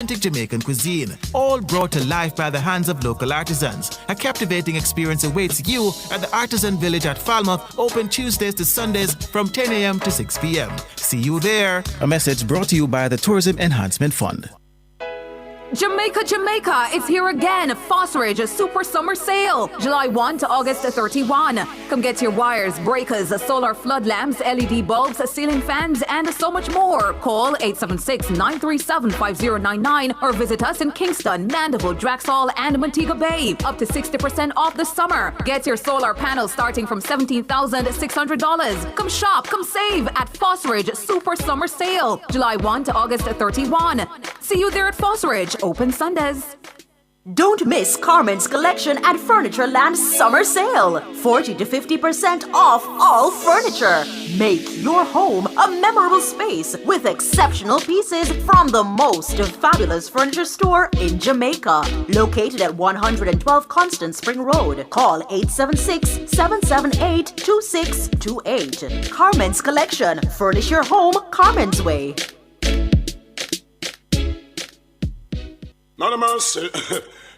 authentic Jamaican cuisine, all brought to life by the hands of local artisans. A captivating experience awaits you at the Artisan Village at Falmouth, open Tuesdays to Sundays from 10 a.m. to 6 p.m. See you there. A message brought to you by the Tourism Enhancement Fund. Jamaica, it's here again. Fosridge, a super summer sale, July 1 to August 31. Come get your wires, breakers, solar flood lamps, LED bulbs, ceiling fans, and so much more. Call 876-937-5099 or visit us in Kingston, Mandeville, Draxall, and Montego Bay. Up to 60% off the summer. Get your solar panels starting from $17,600. Come shop, come save at Fosridge Super Summer Sale, July 1 to August 31. See you there at Fosridge. Open Sundays. Don't miss Carmen's collection at Furnitureland Summer Sale. 40 to 50% off all furniture. Make your home a memorable space with exceptional pieces from the most fabulous furniture store in Jamaica. Located at 112 Constant Spring Road. Call 876-778-2628. Carmen's collection. Furnish your home Carmen's way. Not a mercy.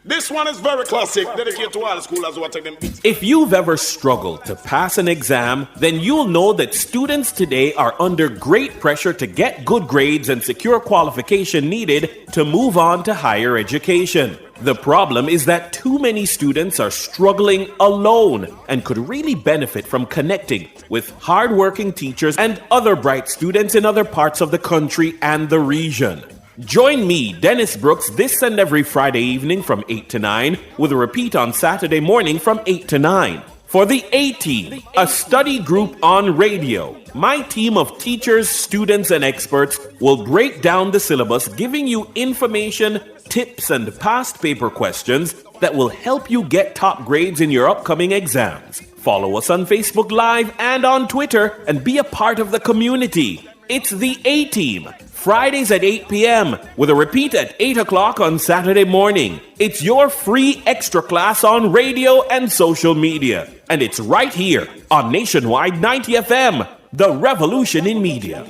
This one is very classic, dedicated to all the schoolers who are taking them. If you've ever struggled to pass an exam, then you'll know that students today are under great pressure to get good grades and secure qualification needed to move on to higher education. The problem is that too many students are struggling alone and could really benefit from connecting with hardworking teachers and other bright students in other parts of the country and the region. Join me, Dennis Brooks, this and every Friday evening from 8 to 9, with a repeat on Saturday morning from 8 to 9. For the A-Team, a study group on radio, my team of teachers, students, and experts will break down the syllabus, giving you information, tips, and past paper questions that will help you get top grades in your upcoming exams. Follow us on Facebook Live and on Twitter and be a part of the community. It's the A-Team. Fridays at 8 p.m. with a repeat at 8 o'clock on Saturday morning. It's your free extra class on radio and social media. And it's right here on Nationwide 90 FM, the revolution in media.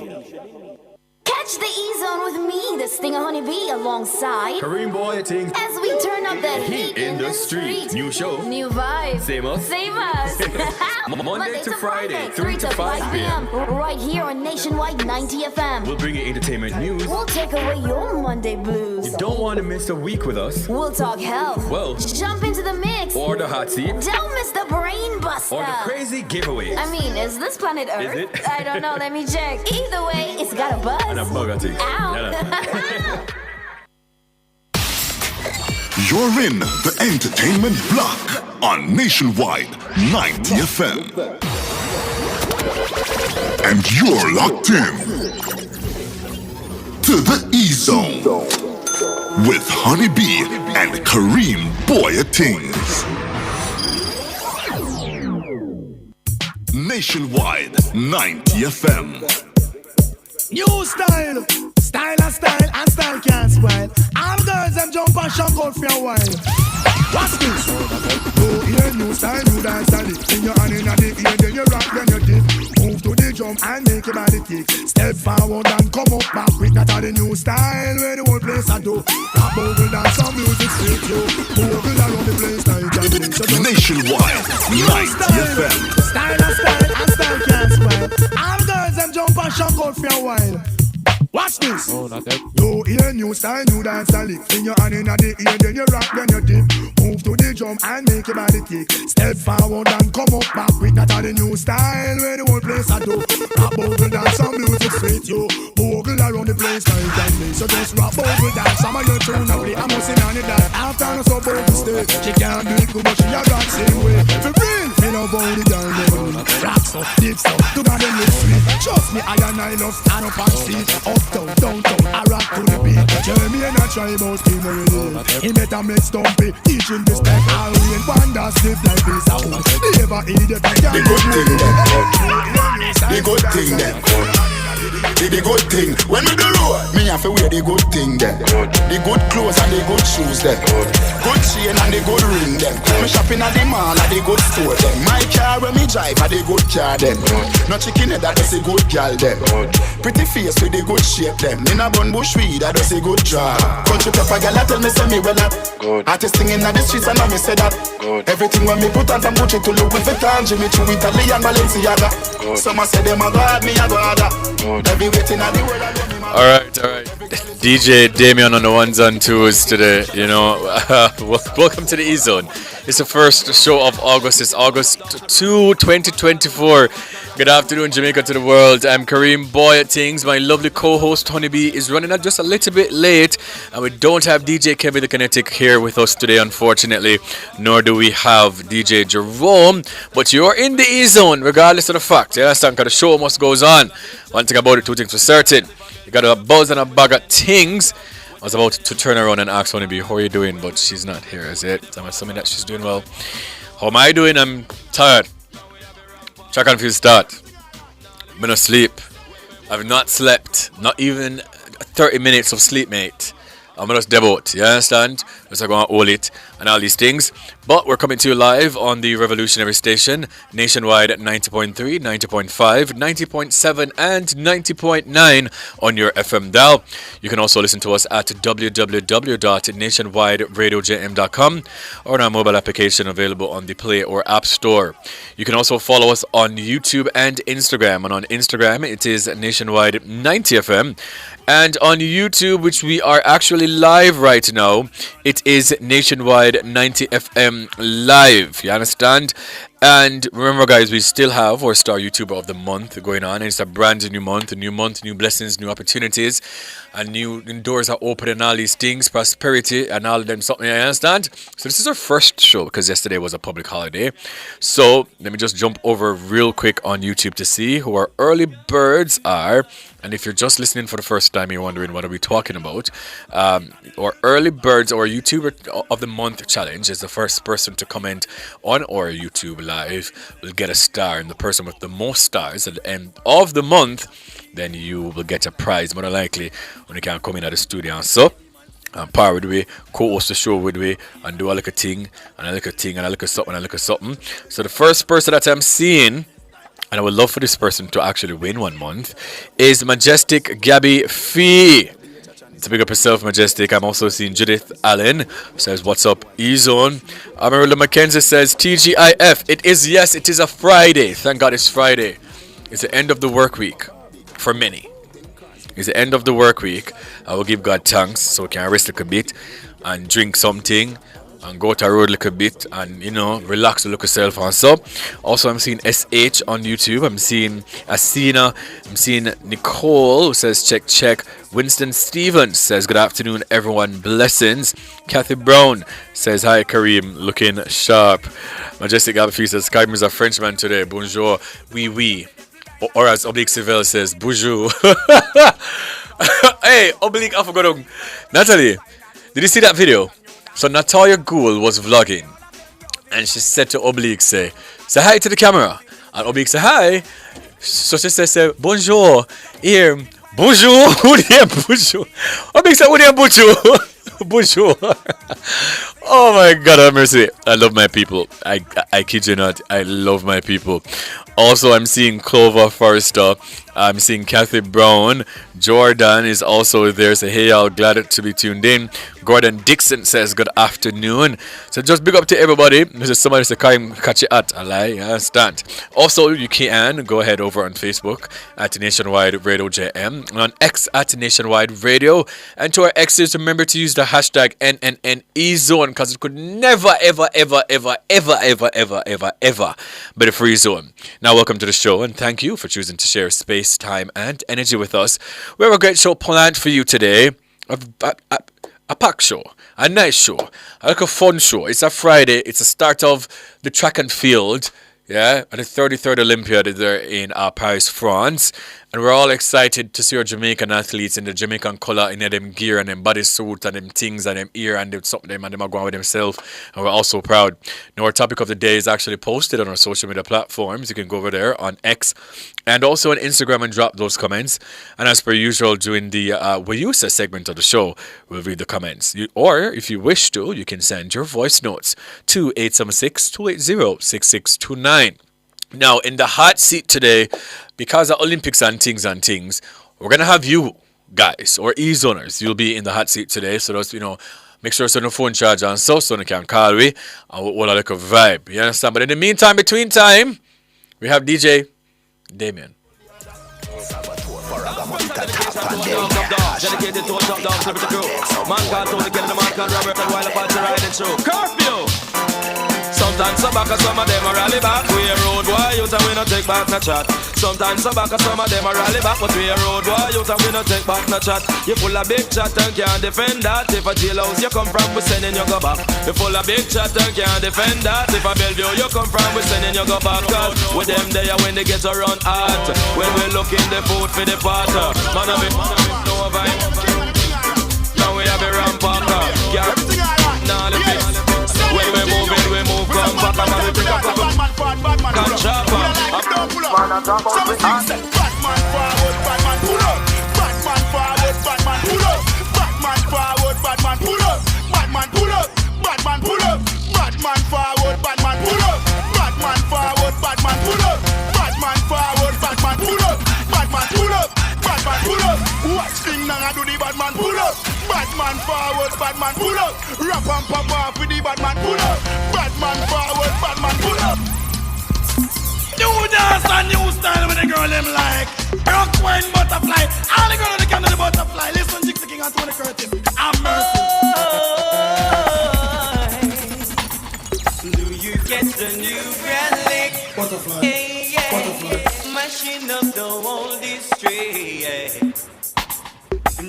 Catch the E-Zone with me, the Stinger Honeybee, alongside Kareem Boy Ting. As we turn up the heat in the street. New show, new vibes, same us. Monday to Friday, 3 to 5 p.m. Right here on Nationwide 90 FM. We'll bring you entertainment news. We'll take away your Monday blues. You don't want to miss a week with us. We'll talk health. Well, jump into the mix. Or the hot seat. Don't miss the brain buster. Or the crazy giveaways. I mean, is this planet Earth? Is it? I don't know, let me check. Either way, it's got a buzz. And a bugatti. Ow. You're in the entertainment block on Nationwide 90 FM. And you're locked in to the E-Zone with Honeybee and Kareem Boyatings. Nationwide 90 FM. New style, and style can't spoil. All girls them jump and shock out for a while. What's this? Go here, new style, new dance and it. In your hand in the ear, then you rock, then you dip. Move to the jump and make your body kick. Step forward and come up back quick. That's the new style where the whole place I do. Rap over dance, some music straight you. Move around the place like that. Nationwide 90 FM. Style and style can't spoil. All girls them jump and shock out for a while. Watch this. Oh, not that. You hear new style, new dance and lick. In your hand in the ear, then you rock, then you dip. Move to the jump and make your body kick. Step forward and come up back quick. That's the new style where the whole place I do. Rap bogle dance, some music straight you. Bogle around the place like that. So just rap bogle dance, some of your tune and play. I'm missing on it that. After no so bogle stay. She can't do it good, but she a rock same way. For real, me love how the girl them rock so, deep so. To God them live sweet. Trust me, I love stand up and see. Downtown, I rock to the beat. Jeremy and I try about him already. He better make stumpy, teaching respect. I'll win wonder stiff like this. I won't never eat it. The good thing then. the good thing. When we do road, me have to wear the good thing then. The good clothes and the good shoes then. Good chain and the good ring then. Me shopping at the mall at the good store then. My car when me drive at the good car then. No chicken head that does a good girl then. Pretty face with the good shape then. In a bun bush weed that does a good job. Country pepper girl that tell me say me well up. Artist thing in the streets and I me say that. Everything when me put on from Gucci to Louis Vuitton, Jimmy Choo, Italian Balenciaga. Some say them a god, me a god. Every waiting at the world I love me. Alright. DJ Damien on the ones and twos today, you know. Welcome to the E-Zone. It's the first show of August. It's August 2, 2024. Good afternoon, Jamaica to the world. I'm Kareem Boy at Things. My lovely co-host, Honeybee, is running out just a little bit late. And we don't have DJ Kevin the Kinetic here with us today, unfortunately. Nor do we have DJ Jerome. But you're in the E-Zone, regardless of the fact. You understand? Because the show must goes on. One thing about it, two things for certain. You got a buzz and a bag of things. I was about to turn around and ask Honeybee, how are you doing? But she's not here, is it? I'm assuming that she's doing well. How am I doing? I'm tired. Check on feel start. I'm not sleep. I've not slept. Not even 30 minutes of sleep, mate. I'm just devout, you understand? Just going to hold it and all these things. But we're coming to you live on the Revolutionary Station, nationwide at 90.3, 90.5, 90.7, and 90.9 on your FM dial. You can also listen to us at www.nationwideradiojm.com or on our mobile application available on the Play or App Store. You can also follow us on YouTube and Instagram. And on Instagram, it is Nationwide 90 FM. And on YouTube, which we are actually live right now, it is Nationwide 90 FM live. You understand? And remember, guys, we still have our Star YouTuber of the Month going on. And it's a brand new month, new blessings, new opportunities, and new doors are open and all these things, prosperity and all of them something. You understand? So this is our first show because yesterday was a public holiday. So let me just jump over real quick on YouTube to see who our early birds are. And if you're just listening for the first time, you're wondering what are we talking about. Our early birds, our YouTuber of the Month challenge is the first person to comment on our YouTube live will get a star, and the person with the most stars at the end of the month, then you will get a prize more than likely when you can come in at the studio. So power with we, co-host the show with we, and do a little thing and a little thing and a little something and a little something. So the first person that I'm seeing, and I would love for this person to actually win 1 month, is Majestic Gabby Fee. To pick up yourself, Majestic. I'm also seeing Judith Allen says, what's up, E-Zone? Amarillo Mackenzie says, TGIF. It is a Friday. Thank God it's Friday. It's the end of the work week for many. It's the end of the work week. I will give God thanks so we can rest a little bit and drink something and go to the road a little bit and, relax a little self and so. Also, I'm seeing SH on YouTube. I'm seeing Asina. I'm seeing Nicole who says, check. Winston Stevens says, good afternoon, everyone. Blessings. Kathy Brown says, hi, Kareem. Looking sharp. Majestic Gabby says, Kareem is a Frenchman today. Bonjour. Oui. Or as Oblique Civil says, bonjour. Hey, Oblique, I forgot. Natalie, did you see that video? So Natalia Gould was vlogging, and she said to Oblique, say hi to the camera. And Oblique said hi. So she said, bonjour. Here, bonjour. Bonjour. Oblique said, bonjour. Bonjour. Oh my God, have mercy. I love my people. I kid you not. I love my people. Also, I'm seeing Clover Forrester. I'm seeing Kathy Brown. Jordan is also there. Say, hey, y'all, glad to be tuned in. Gordon Dixon says, good afternoon. So just big up to everybody. This is somebody to catch it at. I lie. You understand? Also, you can go ahead over on Facebook at Nationwide Radio JM. And on X at Nationwide Radio. And to our X's, remember to use the hashtag NNNEZone because it could never, ever be the free zone. Now, welcome to the show, and thank you for choosing to share space, time, and energy with us. We have a great show planned for you today. A packed show, a nice show, like a fun show. It's a Friday. It's the start of the track and field, at the 33rd Olympiad there in Paris, France. And we're all excited to see our Jamaican athletes in the Jamaican colour, in them gear and them bodysuit and them things and them ear and them something them and them are going with themselves. And we're also proud. Now our topic of the day is actually posted on our social media platforms. You can go over there on X and also on Instagram and drop those comments. And as per usual, during the Wayusa segment of the show, we'll read the comments. Or if you wish to, you can send your voice notes to 876-280-6629. Now, in the hot seat today, because of Olympics and things, we're going to have you guys, or e-zoners. You'll be in the hot seat today. So, those, make sure it's on the phone charge and so you can call me and we'll like a vibe. You understand? But in the meantime, between time, we have DJ Damien. Dedicated to a top dog celebrity crew. Man can't Tony Kennedy, man can't Robert and while apart to riding through. Curfew! Sometimes some back and some of them are rally back. We a road boy, you and we no take back no chat. Sometimes some back and some of them are rally back. But we a road boy, you and we no take back no chat. You full of big chat and can't defend that. If a jailhouse you come from, we sending you go back. You full of big chat and can't defend that. If a Bellevue you come from, we sending you go back. Cause with them there when they get around hot. When we looking the food for the pot. Man of it, no vibe. Now we have a rampacker. Yeah, nah the fix. When we move it, we move come back and we pick up can chopper. So we sing Batman forward, Batman pull up. Batman forward, Batman pull up. Batman forward, Batman pull up. Batman pull up. Batman pull up. Batman forward, Batman pull up. Batman forward, Batman pull up. Batman forward, Batman pull up. Batman pull up. Batman pull up. Watch thing now I do the Batman pull up. Batman forward, Batman pull up. Rap and pop off with the Batman pull up. Batman forward, Batman pull up. New dance and new style with the girl them like rock, wine, butterfly. All the girl on the can of the butterfly. Listen, Jixie King and Tony Curtis. I'm mercy. Do you get the new relic? Butterfly. Hey, yeah. Butterfly. Mashing up the whole district. Yeah.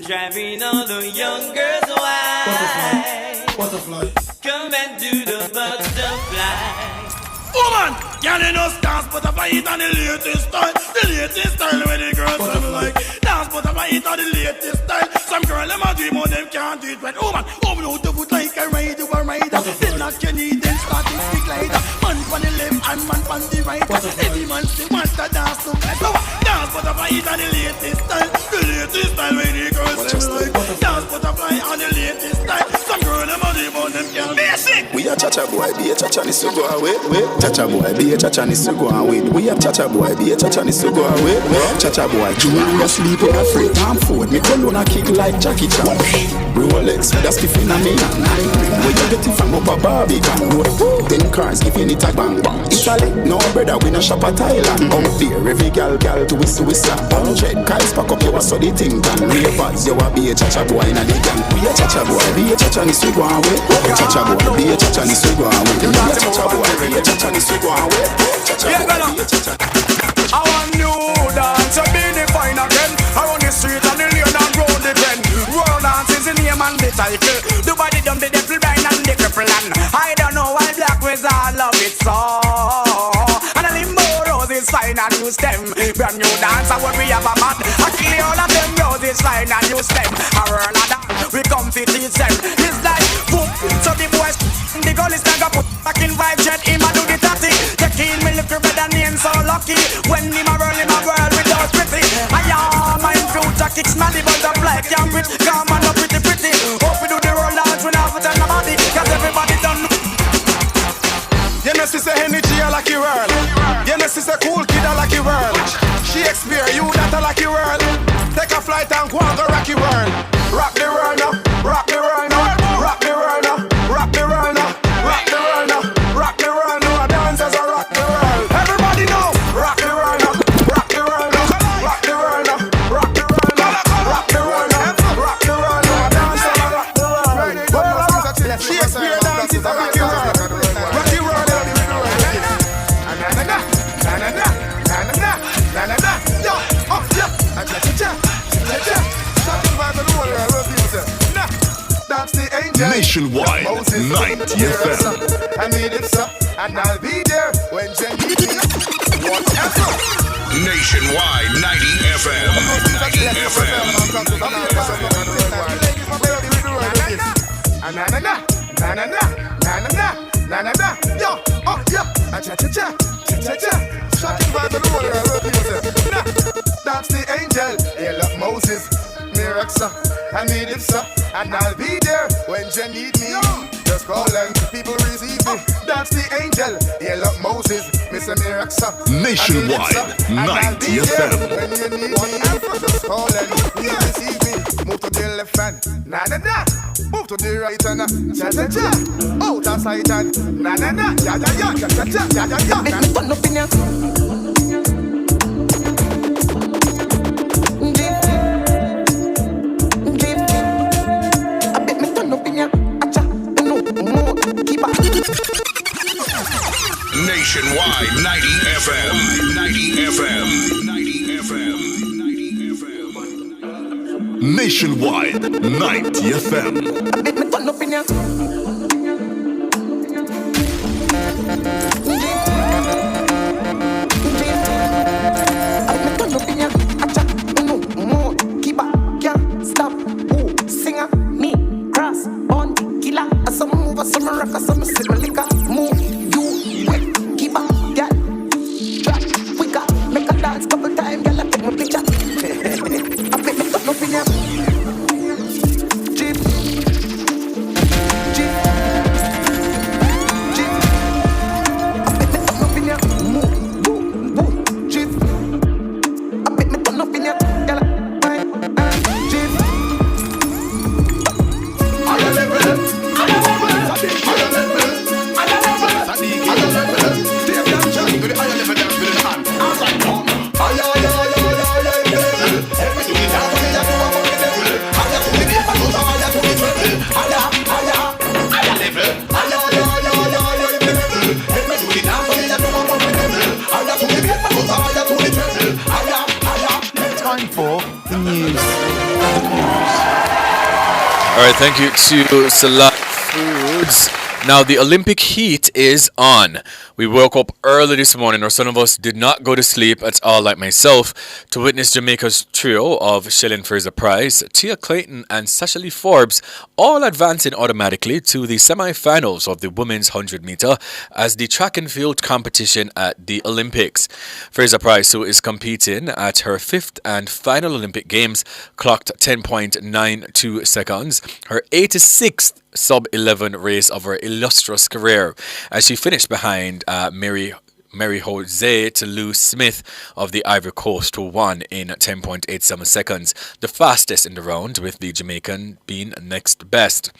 Driving all the young girls wild. Butterfly. Come and do the butterfly. Woman, y'all in us dance butterfly eat on the latest style. The latest style where the girls them like. Dance butterfly eat on the latest style. Some girl them a dream, but them can't do it right. Woman, open out the foot like a ride, you a rider. Then not can eat, then start to speak like that. Man on the left and man on the right. Every man still wants to dance to like so. Dance butterfly eat on the latest style. The latest style where the girls them like. Dance butterfly on the latest style. Some girl them a dream, but them can't. Basic. We a cha-cha boy, be a cha-cha ni go away. Cha-cha boy, be a cha-cha ni go away. We a cha-cha boy, be a cha-cha ni go away. Cha-cha boy, you sleep in a free time food. Me cologne a kick like Jackie Chan. Rolex, that's skiffing a me. Where you get it from up a Barbican road. 10 cars, giving it a bang bang. Italy, no brother, we no shop at Thailand. Out there, every gal to whistle. 100 cars, pack up your so the thing done. Ravers, you a be a cha-cha boy in a the gang. We a cha-cha boy, be a cha-cha ni go away. Cha-cha boy, be a cha-cha ni go away. Be a cha-cha boy, be a cha-cha ni go away. Cha-cha boy, be a cha-cha. I want new dance, a Beenie Man again. Around the street and the lane and round the bend. World dance is the name and the title. The body dumb, the devil blind and the cripple. And I don't know why black wizard love it so. And a limbo roses fine and use them. Brand new dance, and what we have a mat. I kill all of them roses fine and use them. A whirl of that, we come to teach them. It's like boom, so the boys, the girl is like a put back in vibe jet. Him a do the tatty. Taking me little better name so lucky. When him a whirl in my world without pretty. I am my future kicks my the butterfly. Can't quit, come on up pretty. Hope we do the roll dance when I put on nobody. Cause everybody done. You know, she's a energy I like your world. You know, she's a cool kid I like your world. Shakespeare, you that I like your world. Take a flight and go and go rock your world. Rock the world now, rock the world now, rock the world now, rock the world now, rock the world now, rock the world now. Dancers are rock the world. Everybody know, rock the world now, rock the world now, rock the world now, rock the world now, rock the world now, rock the world now. Dancers are rock the world. Shakespeare dances are rock the world. Rock the world. Nationwide, 90 FM. I need it, sir, and I'll be there when Jenny. Whatever. Nationwide 90 FM. 90 FM. Yo, oh yeah, cha-cha-cha, cha-cha-cha. Shocking vibe of the world. That's the angel, hey look Moses, Miraxa, I need it sir, and I'll be there when you need me. Just call and people receive me. That's the angel, hey look Moses, Mr. Miraxa, Nationwide 90 FM. When you need me, just call and you receive me. Move to the left hand, na na na. Move to the right hand, cha cha cha. Out of sight and na na na. Ya ya ya, cha cha cha, ya ya ya. Make me turn up in ya. Nationwide 90 FM. 90 FM. 90 FM. 90 FM. Nationwide 90 FM. Make me turn up in ya. All right, thank you to Select Foods. Now, the Olympic heat is on. We woke up early this morning, or some of us did not go to sleep at all, like myself, to witness Jamaica's trio of Shelley Fraser-Price, Tia Clayton, and Sasha Lee Forbes all advancing automatically to the semi-finals of the women's 100 meter as the track and field competition at the Olympics. Fraser-Price, who is competing at her fifth and final Olympic Games, clocked 10.92 seconds, her 86th sub-11 race of her illustrious career, as she finished behind Mary Jose Toulouse Smith of the Ivory Coast, who won in 10.87 seconds, the fastest in the round, with the Jamaican being next best.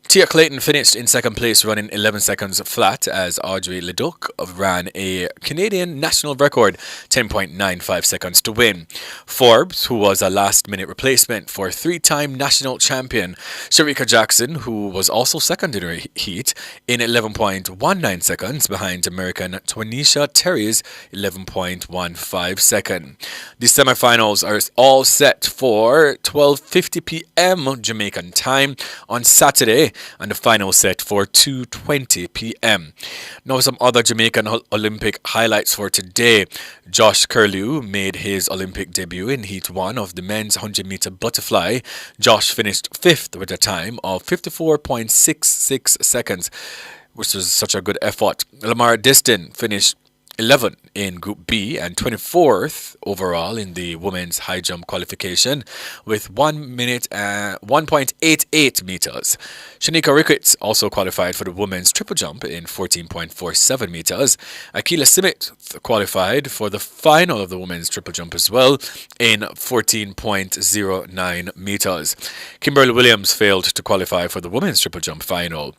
Tia Clayton finished in second place, running 11 seconds flat, as Audrey Leduc ran a Canadian national record 10.95 seconds to win. Forbes, who was a last-minute replacement for three-time national champion Sharika Jackson, who was also second in her heat, in 11.19 seconds behind American Twanisha Terry's 11.15 second. The semifinals are all set for 12:50 p.m. Jamaican time on Saturday, and the final set for 2:20 p.m. Now, some other Jamaican Olympic highlights for today. Josh Curlew made his Olympic debut in Heat 1 of the men's 100-meter butterfly. Josh finished fifth with a time of 54.66 seconds, which was such a good effort. Lamar Diston finished 11 in Group B and 24th overall in the women's high jump qualification with 1 minute and 1.88 meters. Shanika Ricketts also qualified for the women's triple jump in 14.47 meters. Akila Smith qualified for the final of the women's triple jump as well in 14.09 meters. Kimberly Williams failed to qualify for the women's triple jump final.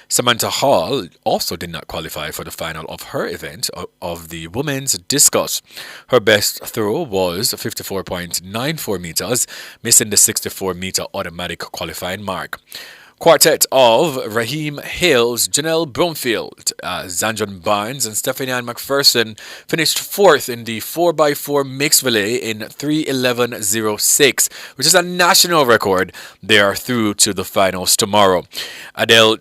Samantha Hall also did not qualify for the final of her event of the women's discus. Her best throw was 54.94 meters, missing the 64-meter automatic qualifying mark. Quartet of Raheem Hales, Janelle Bromfield, Zandron Barnes, and Stephanie Ann McPherson finished fourth in the 4x4 mixed relay in 3:11.06, which is a national record. They are through to the finals tomorrow. Adele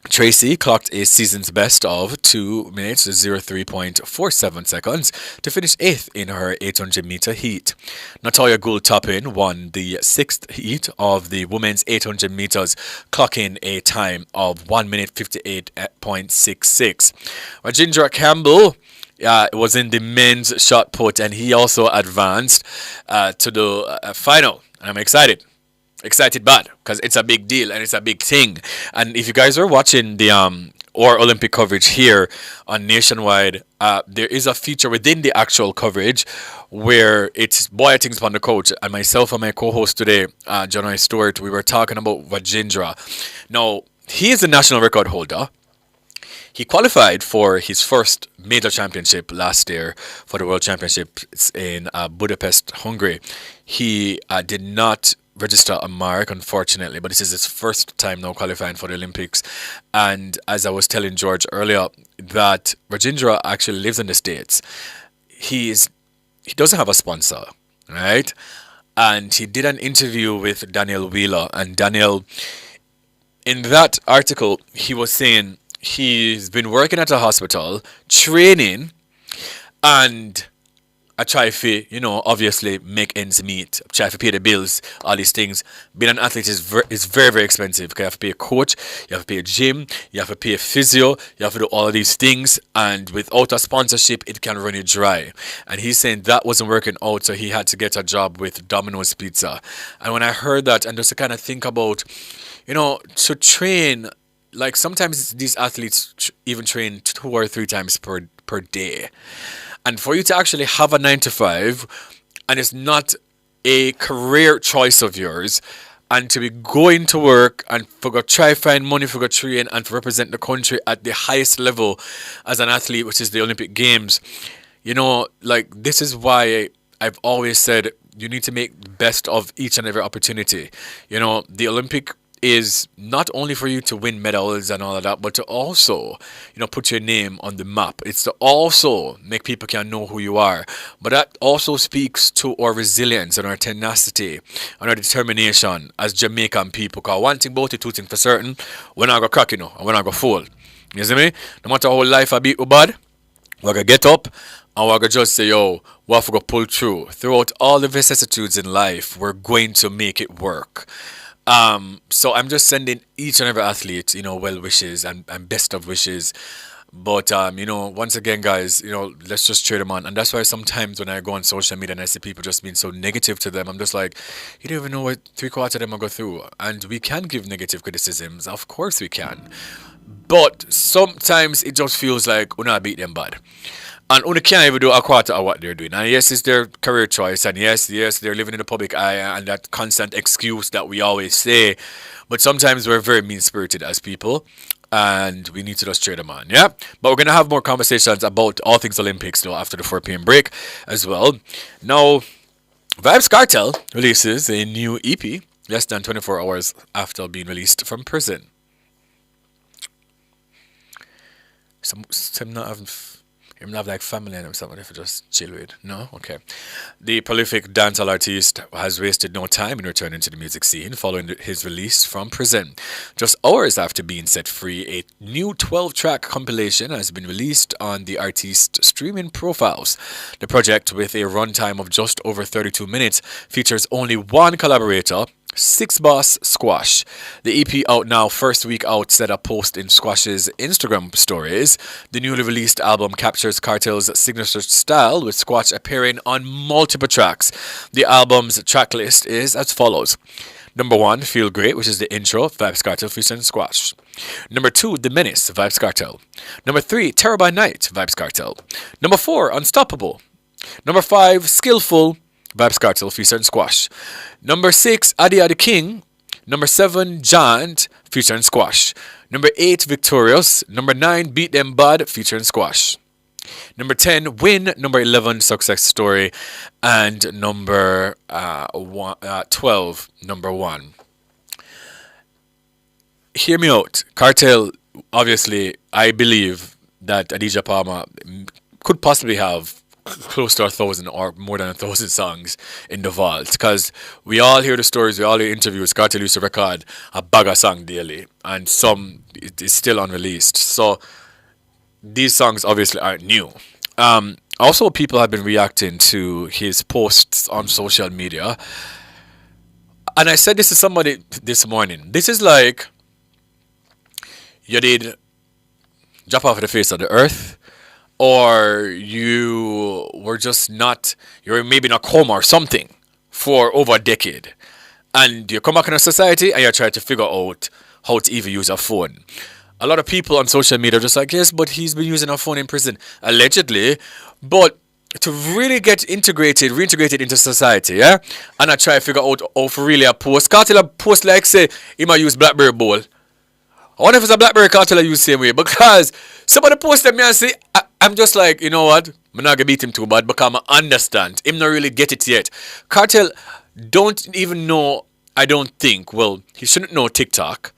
Tracy clocked a season's best of 2 minutes 03.47 seconds to finish 8th in her 800 meter heat. Natalia Gould-Toppin won the 6th heat of the women's 800 meters, clocking a time of 1 minute 58.66. Rajendra Campbell was in the men's shot put, and he also advanced to the final. I'm excited. Excited bad, because it's a big deal and it's a big thing. And if you guys are watching the or Olympic coverage here on Nationwide, there is a feature within the actual coverage where it's Boy Things upon the Coach, and myself and my co-host today, John I. Stewart, we were talking about Vajendra. Now, he is a national record holder. He qualified for his first major championship last year for the World Championships in Budapest, Hungary. He did not register a mark, unfortunately, but this is his first time now qualifying for the Olympics. And as I was telling George earlier, that Rajendra actually lives in the States. He doesn't have a sponsor, right? And he did an interview with Daniel Wheeler, and Daniel, in that article, he was saying he's been working at a hospital, training, and I try to, obviously make ends meet. Try to pay the bills, all these things. Being an athlete is very, very expensive. You have to pay a coach, you have to pay a gym, you have to pay a physio, you have to do all of these things. And without a sponsorship, it can run you dry. And he's saying that wasn't working out, so he had to get a job with Domino's Pizza. And when I heard that, and just to kind of think about, to train, like sometimes these athletes even train 2 or 3 times per day. And for you to actually have a 9 to 5, and it's not a career choice of yours, and to be going to work and for go try find money for go train and to represent the country at the highest level as an athlete, which is the Olympic Games, this is why I've always said you need to make the best of each and every opportunity. The Olympic is not only for you to win medals and all of that, but to also, put your name on the map. It's to also make people can know who you are. But that also speaks to our resilience and our tenacity and our determination as Jamaican people. Because one thing about it, 2 things for certain, we're not going to crack, and we're not going to fall. You see me? No matter how life I beat you bad, we're going to get up and we're going to just say, yo, we have to go pull through. Throughout all the vicissitudes in life, we're going to make it work. So I'm just sending each and every athlete, well wishes and best of wishes. But, once again, guys, let's just cheer them on. And that's why sometimes when I go on social media and I see people just being so negative to them, I'm just like, you don't even know what 3/4 of them are going through. And we can give negative criticisms. Of course we can. But sometimes it just feels like we're not beat them bad. And only can't even do a quarter of what they're doing. And yes, it's their career choice. And yes, they're living in the public eye and that constant excuse that we always say. But sometimes we're very mean-spirited as people. And we need to just cheer them on, yeah? But we're going to have more conversations about all things Olympics, though, after the 4 p.m. break as well. Now, Vybz Kartel releases a new EP less than 24 hours after being released from prison. Some not having... Him have like family and something if you just chill with. No? Okay. The prolific dancehall artist has wasted no time in returning to the music scene following his release from prison. Just hours after being set free, a new 12-track compilation has been released on the artist's streaming profiles. The project, with a runtime of just over 32 minutes, features only one collaborator, Six Boss Squash. The EP out now, first week out, said a post in Squash's Instagram stories. The newly released album captures Kartel's signature style, with Squash appearing on multiple tracks. The album's track list is as follows. Number 1, Feel Great, which is the intro, Vybz Kartel featuring Squash. Number 2, The Menace, Vybz Kartel. Number 3, Terror by Night, Vybz Kartel. Number 4, Unstoppable. Number 5, Skillful, Vybz Kartel featuring Squash. Number 6, Adi Adi King. Number 7, Giant featuring Squash. Number 8, Victorious. Number 9, Beat Them Bad featuring Squash. Number 10, Win. Number 11, Success Story. And number 12, Number 1. Hear me out. Kartel, obviously, I believe that Adidja Palmer could possibly have close to 1,000 or more than 1,000 songs in the vault. Because we all hear the stories, we all hear interviews. Kartel used to record a bag of songs daily, and some it is still unreleased. So these songs obviously aren't new. Also, people have been reacting to his posts on social media. And I said this to somebody this morning. This is like you did drop off the face of the earth, or you were just not, you were maybe in a coma or something for over a decade. And you come back in a society and you try to figure out how to even use a phone. A lot of people on social media are just like, yes, but he's been using a phone in prison, allegedly. But to really get reintegrated into society, yeah? And I try to figure out how to really a post. Kartel a post like, say, he might use BlackBerry Bowl. I wonder if it's a BlackBerry Kartel I use the same way. Because somebody posted me and say, I'm just like, you know what? I'm not going to beat him too bad because I understand. Him not really get it yet. Kartel don't even know, I don't think, well, he shouldn't know TikTok.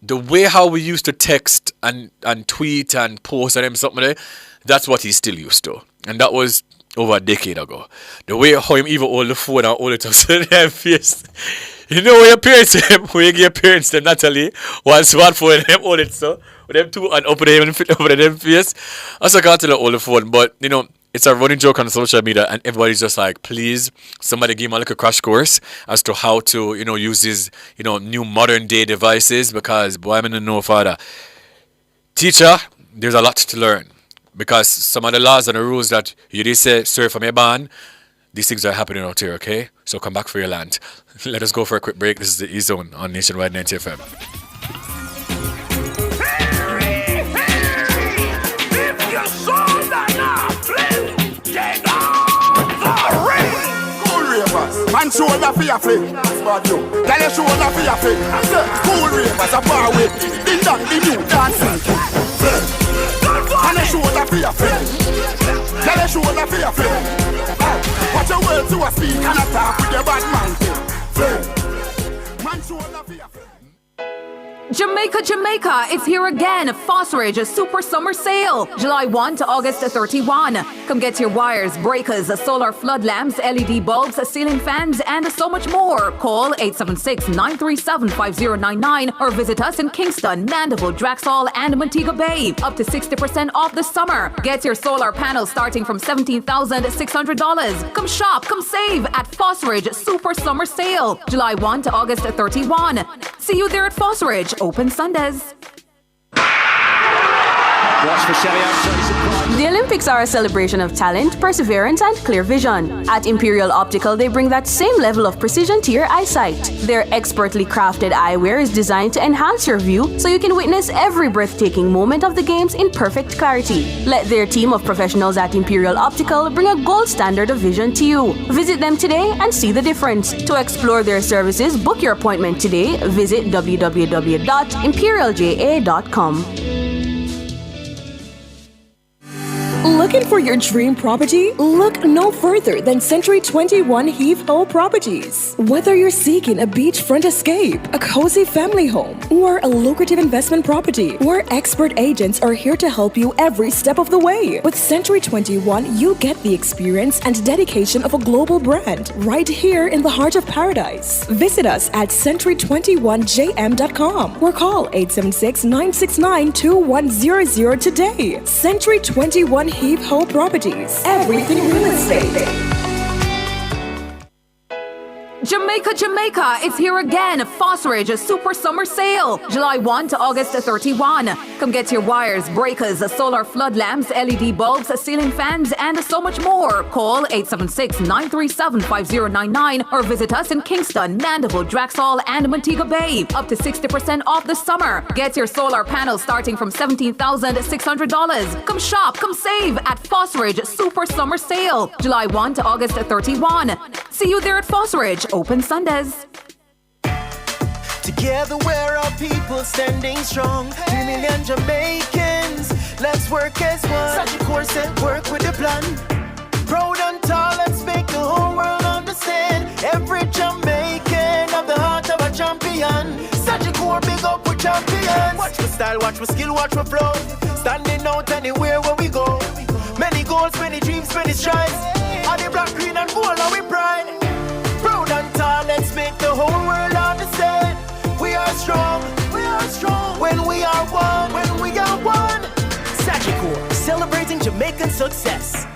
The way how we used to text and tweet and post and something like that, that's what he's still used to. And that was over a decade ago. The way how him even hold the phone and hold it up to their face. You know when your parents when you give your parents them Natalie one smartphone and them hold it so with them two and open them and fit over them face. I still can't tell hold the phone, but you know, it's a running joke on social media and everybody's just like, please, somebody give me a little crash course as to how to, you know, use these, you know, new modern day devices because boy, I'm in the know father. Teacher, there's a lot to learn because some of the laws and the rules that you did say, sorry for me ban, these things are happening out here, okay? So come back for your land. Let us go for a quick break. This is the E-Zone on Nationwide 90 FM. Man shoulder for your flick. Tell your shoulder for your flick. Cool ravers a bar with. Ding dong, the new dancing. Man a shoulder for your flick. Tell your shoulder for your flick. Watch your words to a speak and attack with your bad man. Man shoulder for your flick. Jamaica, it's here again. Phosphorage Super Summer Sale, July 1 to August 31. Come get your wires, breakers, solar flood lamps, LED bulbs, ceiling fans, and so much more. Call 876-937-5099 or visit us in Kingston, Mandeville, Draxall, and Montego Bay. Up to 60% off the summer. Get your solar panels starting from $17,600. Come shop, come save at Phosphorage Super Summer Sale, July 1 to August 31. See you there at Phosphorage. Open Sundays. The Olympics are a celebration of talent, perseverance, and clear vision. At Imperial Optical, they bring that same level of precision to your eyesight. Their expertly crafted eyewear is designed to enhance your view so you can witness every breathtaking moment of the games in perfect clarity. Let their team of professionals at Imperial Optical bring a gold standard of vision to you. Visit them today and see the difference. To explore their services, book your appointment today. Visit www.imperialja.com. Looking for your dream property? Look no further than Century 21 Heath-Ho Properties. Whether you're seeking a beachfront escape, a cozy family home, or a lucrative investment property, our expert agents are here to help you every step of the way. With Century 21, you get the experience and dedication of a global brand right here in the heart of paradise. Visit us at century21jm.com or call 876-969-2100 today. Century 21 Heath-Ho Properties. Everything real estate. Jamaica, it's here again. Phosphorage Super Summer Sale, July 1 to August 31. Come get your wires, breakers, solar flood lamps, LED bulbs, ceiling fans, and so much more. Call 876-937-5099 or visit us in Kingston, Mandeville, Draxall, and Montego Bay. Up to 60% off the summer. Get your solar panels starting from $17,600. Come shop, come save at Phosphorage Super Summer Sale, July 1 to August 31. See you there at Phosphorage. Open Sundays. Together we're all people standing strong. 3 million Jamaicans, let's work as one. Such a course and work with a plan. Proud and tall, let's make the whole world understand. Every Jamaican have the heart of a champion. Such a core, big up with champions. Watch my style, watch my skill, watch my flow. Standing out anywhere where we go. Many goals, many dreams, many strides. Are the black, green, and gold, are we pride? Proud and tall, let's make the whole world understand. We are strong when we are one, Sagicor, celebrating Jamaican success.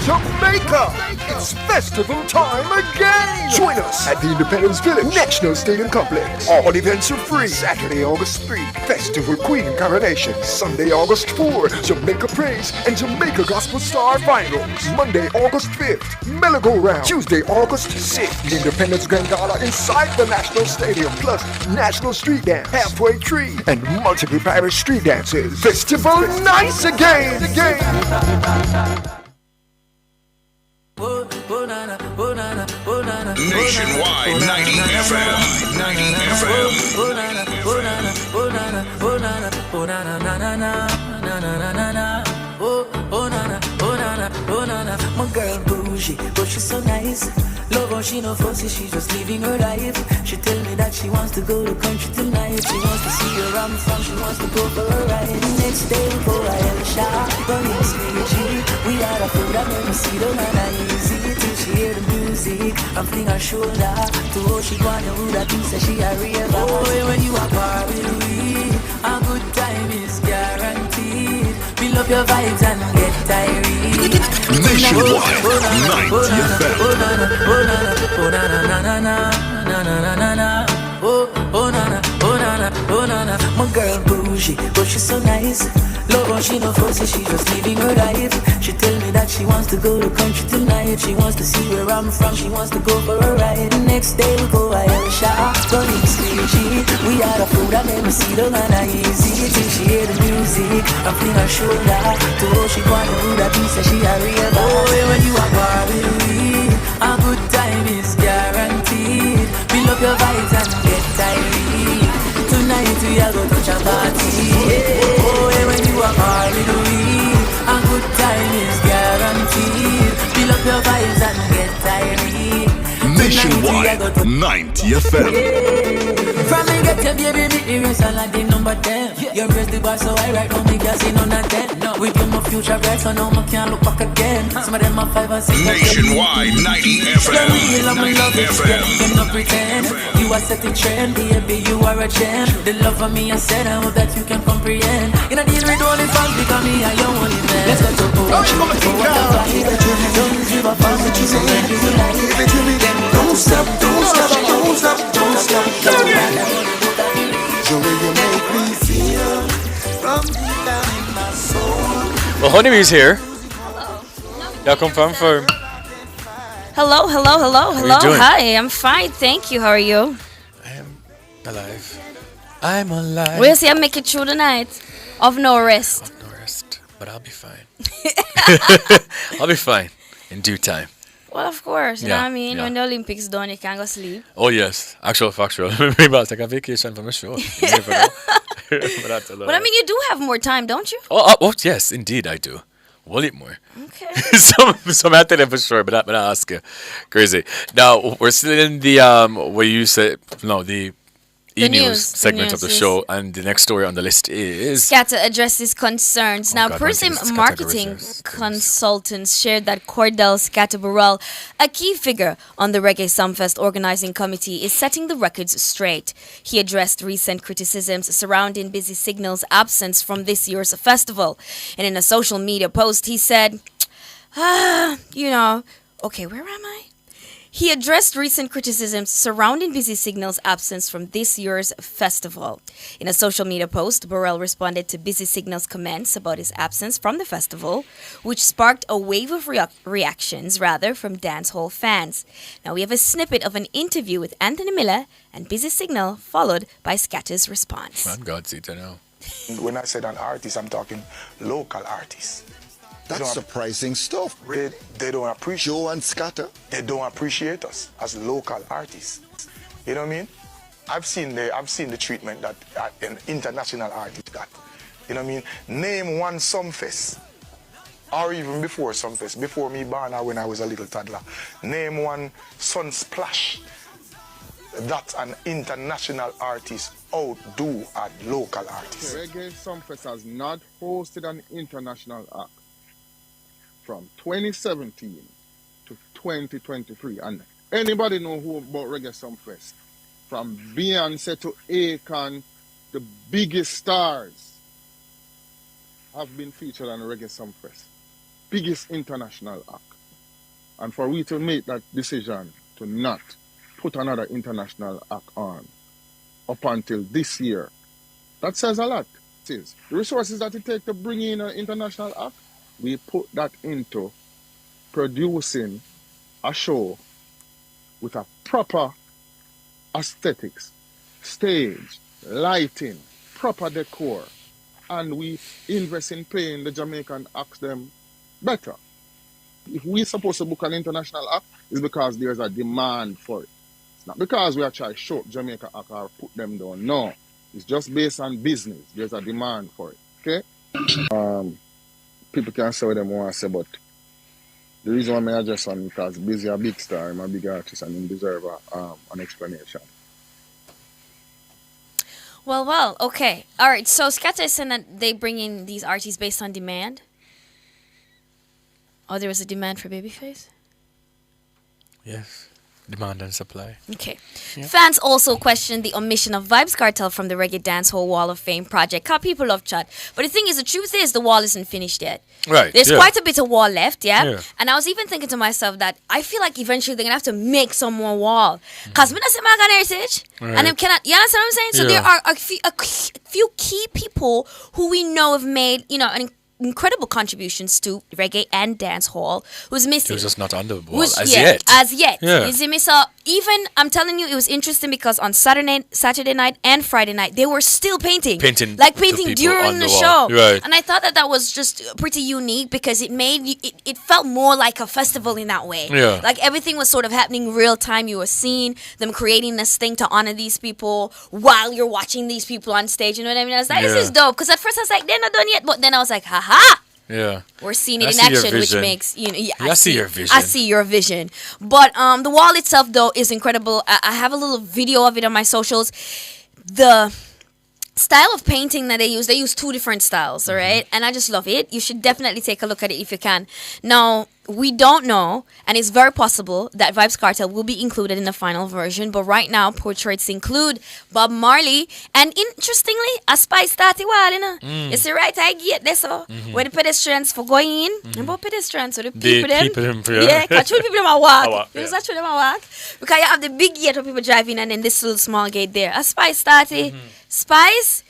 Jamaica! It's festival time again! Join us at the Independence Village National Stadium Complex. All events are free. Saturday, August 3, Festival Queen Coronation. Sunday, August 4, Jamaica Praise and Jamaica Gospel Star Finals. Monday, August 5th, Merry-Go-Round. Tuesday, August 6th, the Independence Grand Gala inside the National Stadium, plus National Street Dance, Halfway Tree, and multiple parish street dances. Festival nice again! Nationwide 90 FM. 90 FM. My girl bougie, but she's so nice. Love how she no fussy, she's just living her life. She tell me that she wants to go to country tonight. She wants to see her around the farm, she wants to go for a ride. Next day we go a hell shop, running stage. We had a food that made me see the man easy. Till she hear the music, I'm fling her shoulder. To how she wanna who that thinks that she a real. Oh, when you are par with me, a good time is guaranteed. Build up your vibes and get tired. Nationwide 90 FM. My girl bougie, but she's so nice. Love how she no fussy, she just living her life. She tell me that she wants to go to country tonight. She wants to see where I'm from, she wants to go for a ride. Next day we go a hell shop, running stage. We had a food that made me see the man easy. Till she hear the music, I'm fling her shoulder. To how she wanna do that piece that she a real. Oh, when you are war with me, a good time is guaranteed. Build up your vibes and get tired. Tonight we are going to touch a party. Oh, when you are war with me, a good time is guaranteed. Build up your vibes and get tired. Nationwide 90 FM. From me get your baby, me erase all of the number 10. You raise the bar so I right now, me gas in on a 10. No, with you my future bright, so now I can't look back again. Some of them are 5 and 6. Nationwide 90 FM. Real, I'm in love with you, you no pretend. You are setting trend, baby, you are a gem. The love of me, I said, I hope that you can comprehend. You know, deal with only fans because me, I your only man. Let's go to Orange, go whatever you do. Don't give a fuck what you say, you will like it. Give it to me, then don't stop, don't stop, don't stop, don't stop. The way you make me feel from deep down in my soul. Well, Honeybee's here. Y'all confirm for. Hello. How are you doing? Hi, I'm fine, thank you. How are you? I am alive. I'm alive. We'll see. I'll make it through the night of no rest. But I'll be fine. I'll be fine in due time. Well, of course. You know what I mean? When the Olympics done, you can't go sleep. Oh, yes. Actual factual. Maybe I'll take a vacation from the show. You never know. But I mean, you do have more time, don't you? Oh, yes, indeed I do. We'll eat more. Okay. some I tell them for sure, but I ask you. Crazy. Now, we're still in the, where you said, no, the E-News segment of the show, and the next story on the list is Scatter addresses concerns. Now, Prism marketing consultants shared that Cordell Scatter Burrell, a key figure on the Reggae Sumfest organizing committee, is setting the records straight. He addressed recent criticisms surrounding Busy Signal's absence from this year's festival. And in a social media post, he said, okay, where am I? He addressed recent criticisms surrounding Busy Signal's absence from this year's festival. In a social media post, Burrell responded to Busy Signal's comments about his absence from the festival, which sparked a wave of reactions from dancehall fans. Now we have a snippet of an interview with Anthony Miller and Busy Signal, followed by Scatter's response. Man, God's it, I know. When I said an artist, I'm talking local artists. That's surprising stuff. They don't appreciate Joe and Scatter. They don't appreciate us as local artists. You know what I mean? I've seen the treatment that an international artist got. You know what I mean? Name one Sumfest, or even before Sumfest, before me born or when I was a little toddler. Name one Sunsplash that an international artist outdo a local artist. Reggae Sumfest has not hosted an international act from 2017 to 2023. And anybody know who about Reggae Sumfest? From Beyonce to Akon, the biggest stars have been featured on Reggae Sumfest. Biggest international act. And for we to make that decision to not put another international act on up until this year, that says a lot. It is. The resources that it takes to bring in an international act, we put that into producing a show with a proper aesthetics, stage, lighting, proper decor, and we invest in paying the Jamaican acts them better. If we're supposed to book an international act, it's because there's a demand for it. It's not because we are trying to show up Jamaica act or put them down. No, it's just based on business. There's a demand for it. Okay? People can say what they want to say, but the reason why I address him is because Busy a big star, I'm a big artist, and he deserves an explanation. Well, okay. All right, so Scatter is saying that they bring in these artists based on demand. Oh, there was a demand for Babyface? Yes. Demand and supply. Okay. Yeah. Fans also questioned the omission of Vybz Kartel from the Reggae Dancehall Wall of Fame project. Cause people love chat. But the thing is, the truth is, the wall isn't finished yet. Right. There's quite a bit of wall left, yeah? And I was even thinking to myself that I feel like eventually they're going to have to make some more wall. Because me not say my heritage. Right. And them cannot, you understand what I'm saying? So there are a few key people who we know have made, an incredible contributions to reggae and dancehall who's missing. It was just not on the wall yet. As yet. Yeah. You see me? So even, I'm telling you, it was interesting because on Saturday night and Friday night, they were still painting. Painting during the show. Right. And I thought that was just pretty unique because it made, it felt more like a festival in that way. Yeah. Like everything was sort of happening real time. You were seeing them creating this thing to honor these people while you're watching these people on stage. You know what I mean? I was like, this is dope. Because at first I was like, they're not done yet. But then I was like, haha. Yeah. We're seeing it in action, which makes, I see your vision. I see your vision. But the wall itself, though, is incredible. I have a little video of it on my socials. The style of painting that they use two different styles, all right? And I just love it. You should definitely take a look at it if you can. Now, we don't know, and it's very possible that Vybz Kartel will be included in the final version, but right now, portraits include Bob Marley, and interestingly, a Spice started while, You see, right, I get this, where the pedestrians for going in, and about pedestrians, so the people them, catch people them a walk. Because that's them a walk. Because you have the big gate where people drive in, and then this little small gate there. A Spice started, Spice,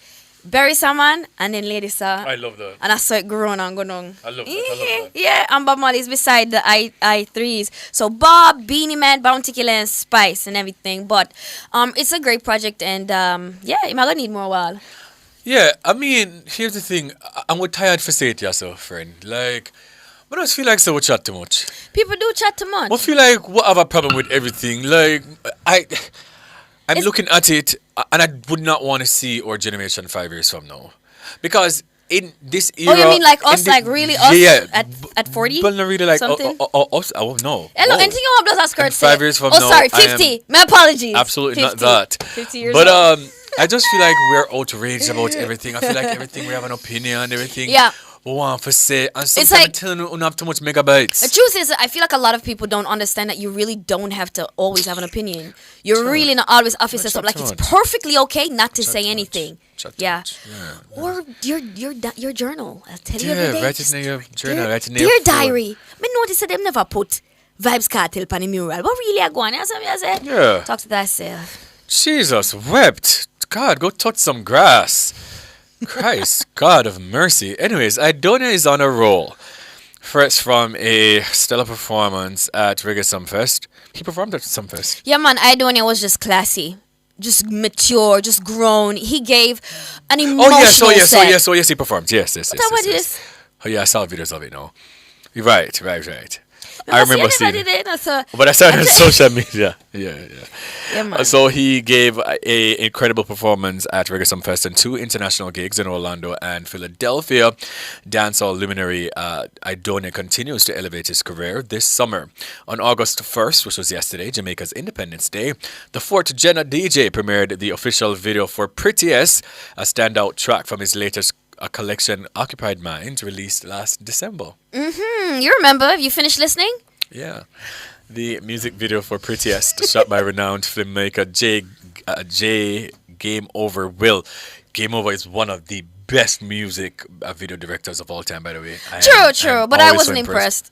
Barry Saman, and then Lady Sir. I love that. And I saw it growing and going on. I love that. Yeah, and Bob Marley's beside the I3s. So Bob, Beenie Man, Bounty Killer, and Spice and everything. But it's a great project, and I'm gonna need more while. Yeah, I mean, here's the thing. I'm tired for saying it yourself, friend. Like, I don't feel like so we chat too much. People do chat too much. I feel like we have a problem with everything. Like, I'm looking at it, and I would not want to see our generation 5 years from now. Because in this era... Oh, you mean like us, like really us at 40? But not really like something? Us, I won't know. Hello, anything you want to skirt 5 years from now... Oh, sorry, 50. My apologies. Absolutely 50. not that. 50 years but, old. I just feel like we're outraged about everything. I feel like everything, we have an opinion, everything. Yeah. We want to say, and It's sometimes like- telling you have too much megabytes. The truth is, I feel like a lot of people don't understand that you really don't have to always have an opinion. You're really not always officer something. Like, it's perfectly okay not to say anything. Yeah. Or your journal. I'll tell you every day. Write it in your journal. Write it in Dear your diary. I notice that them never put Vybz Kartel on the mural. What really are going on? I said, Yeah. talk to thyself. Jesus wept. God, go touch some grass. Christ, God of mercy. Anyways, Idonia is on a roll. First from a stellar performance at Reggae Sumfest. He performed at Sumfest. Yeah, man, Idonia was just classy. Just mature, just grown. He gave an emotional set. Yes, he performed. Yes. What about this? Oh, yeah, I saw videos of it now. Right. I remember seeing it. But I saw it on social media. Yeah, man. So he gave a incredible performance at Reggae Sumfest and 2 international gigs in Orlando and Philadelphia. Dancehall luminary I-Octane continues to elevate his career this summer. On August 1st, which was yesterday, Jamaica's Independence Day, the Fort Jenna DJ premiered the official video for Prettiest, a standout track from his latest collection, Occupied Mind, released last December. You remember? Have you finished listening? Yeah. The music video for Prettiest, shot by renowned filmmaker J. Game Over Will. Game Over is one of the best music video directors of all time, by the way. True, but I wasn't impressed.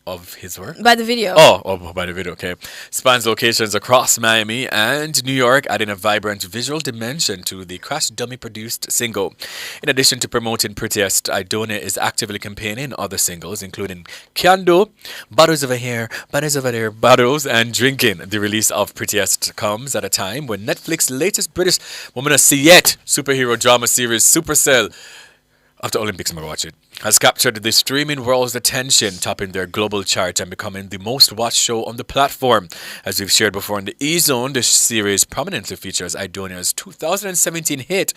Of his work? By the video. Oh, by the video, okay. Spans locations across Miami and New York, adding a vibrant visual dimension to the Crash Dummy produced single. In addition to promoting Prettiest, I-Octane is actively campaigning other singles, including Kando, Bottles Over Here, Bottles Over There, Bottles, and Drinking. The release of Prettiest comes at a time when Netflix's latest British woman see yet superhero drama series Supercell, after Olympics, I'm going to watch it, has captured the streaming world's attention, topping their global chart and becoming the most watched show on the platform. As we've shared before in the E-Zone, this series prominently features I-Octane's 2017 hit,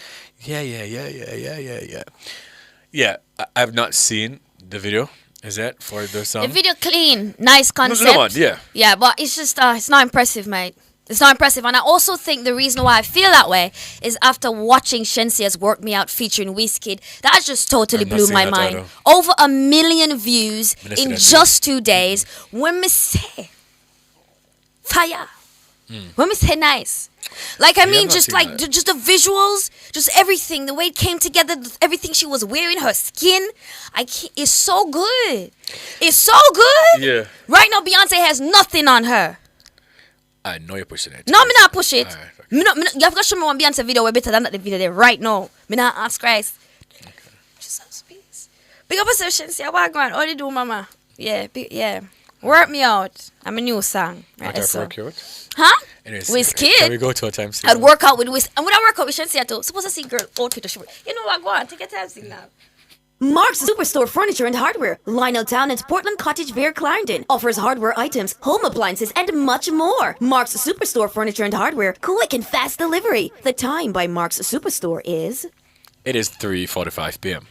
Yeah, I've not seen the video. Is that for the song? The video clean, nice concept. Yeah, but it's just, it's not impressive, mate. It's not impressive. And I also think the reason why I feel that way is after watching Shensia's Work Me Out featuring Wizkid. That just totally blew my mind. Over 1 million views in just 2 days. When me say fire. When me say nice. Like, I mean, just like, just the visuals, just everything, the way it came together, everything she was wearing, her skin. It's so good. It's so good. Yeah. Right now, Beyonce has nothing on her. I know you're pushing it. No, me not push it. Right, okay. You have to show me one Beyonce video way better than that video there right now. Me not ask Christ. Okay. Just have space. Big up yourself, Shensia. What going on? What do you do, mama? Yeah. Work Me Out. I'm a new song. Right, so. Work you out? Huh? Anyways, Wizkid. Can we go to a time signal? I'd work out with Wiz. And when I work out with Shensia too, suppose I see girl outfit or short. You know what? Go on. Take a time signal. Mark's Superstore Furniture and Hardware, Lioneltown and Portland Cottage Vale, Clarendon, offers hardware items, home appliances, and much more. Mark's Superstore Furniture and Hardware, quick and fast delivery. The time by Mark's Superstore is... It is 3:45 p.m.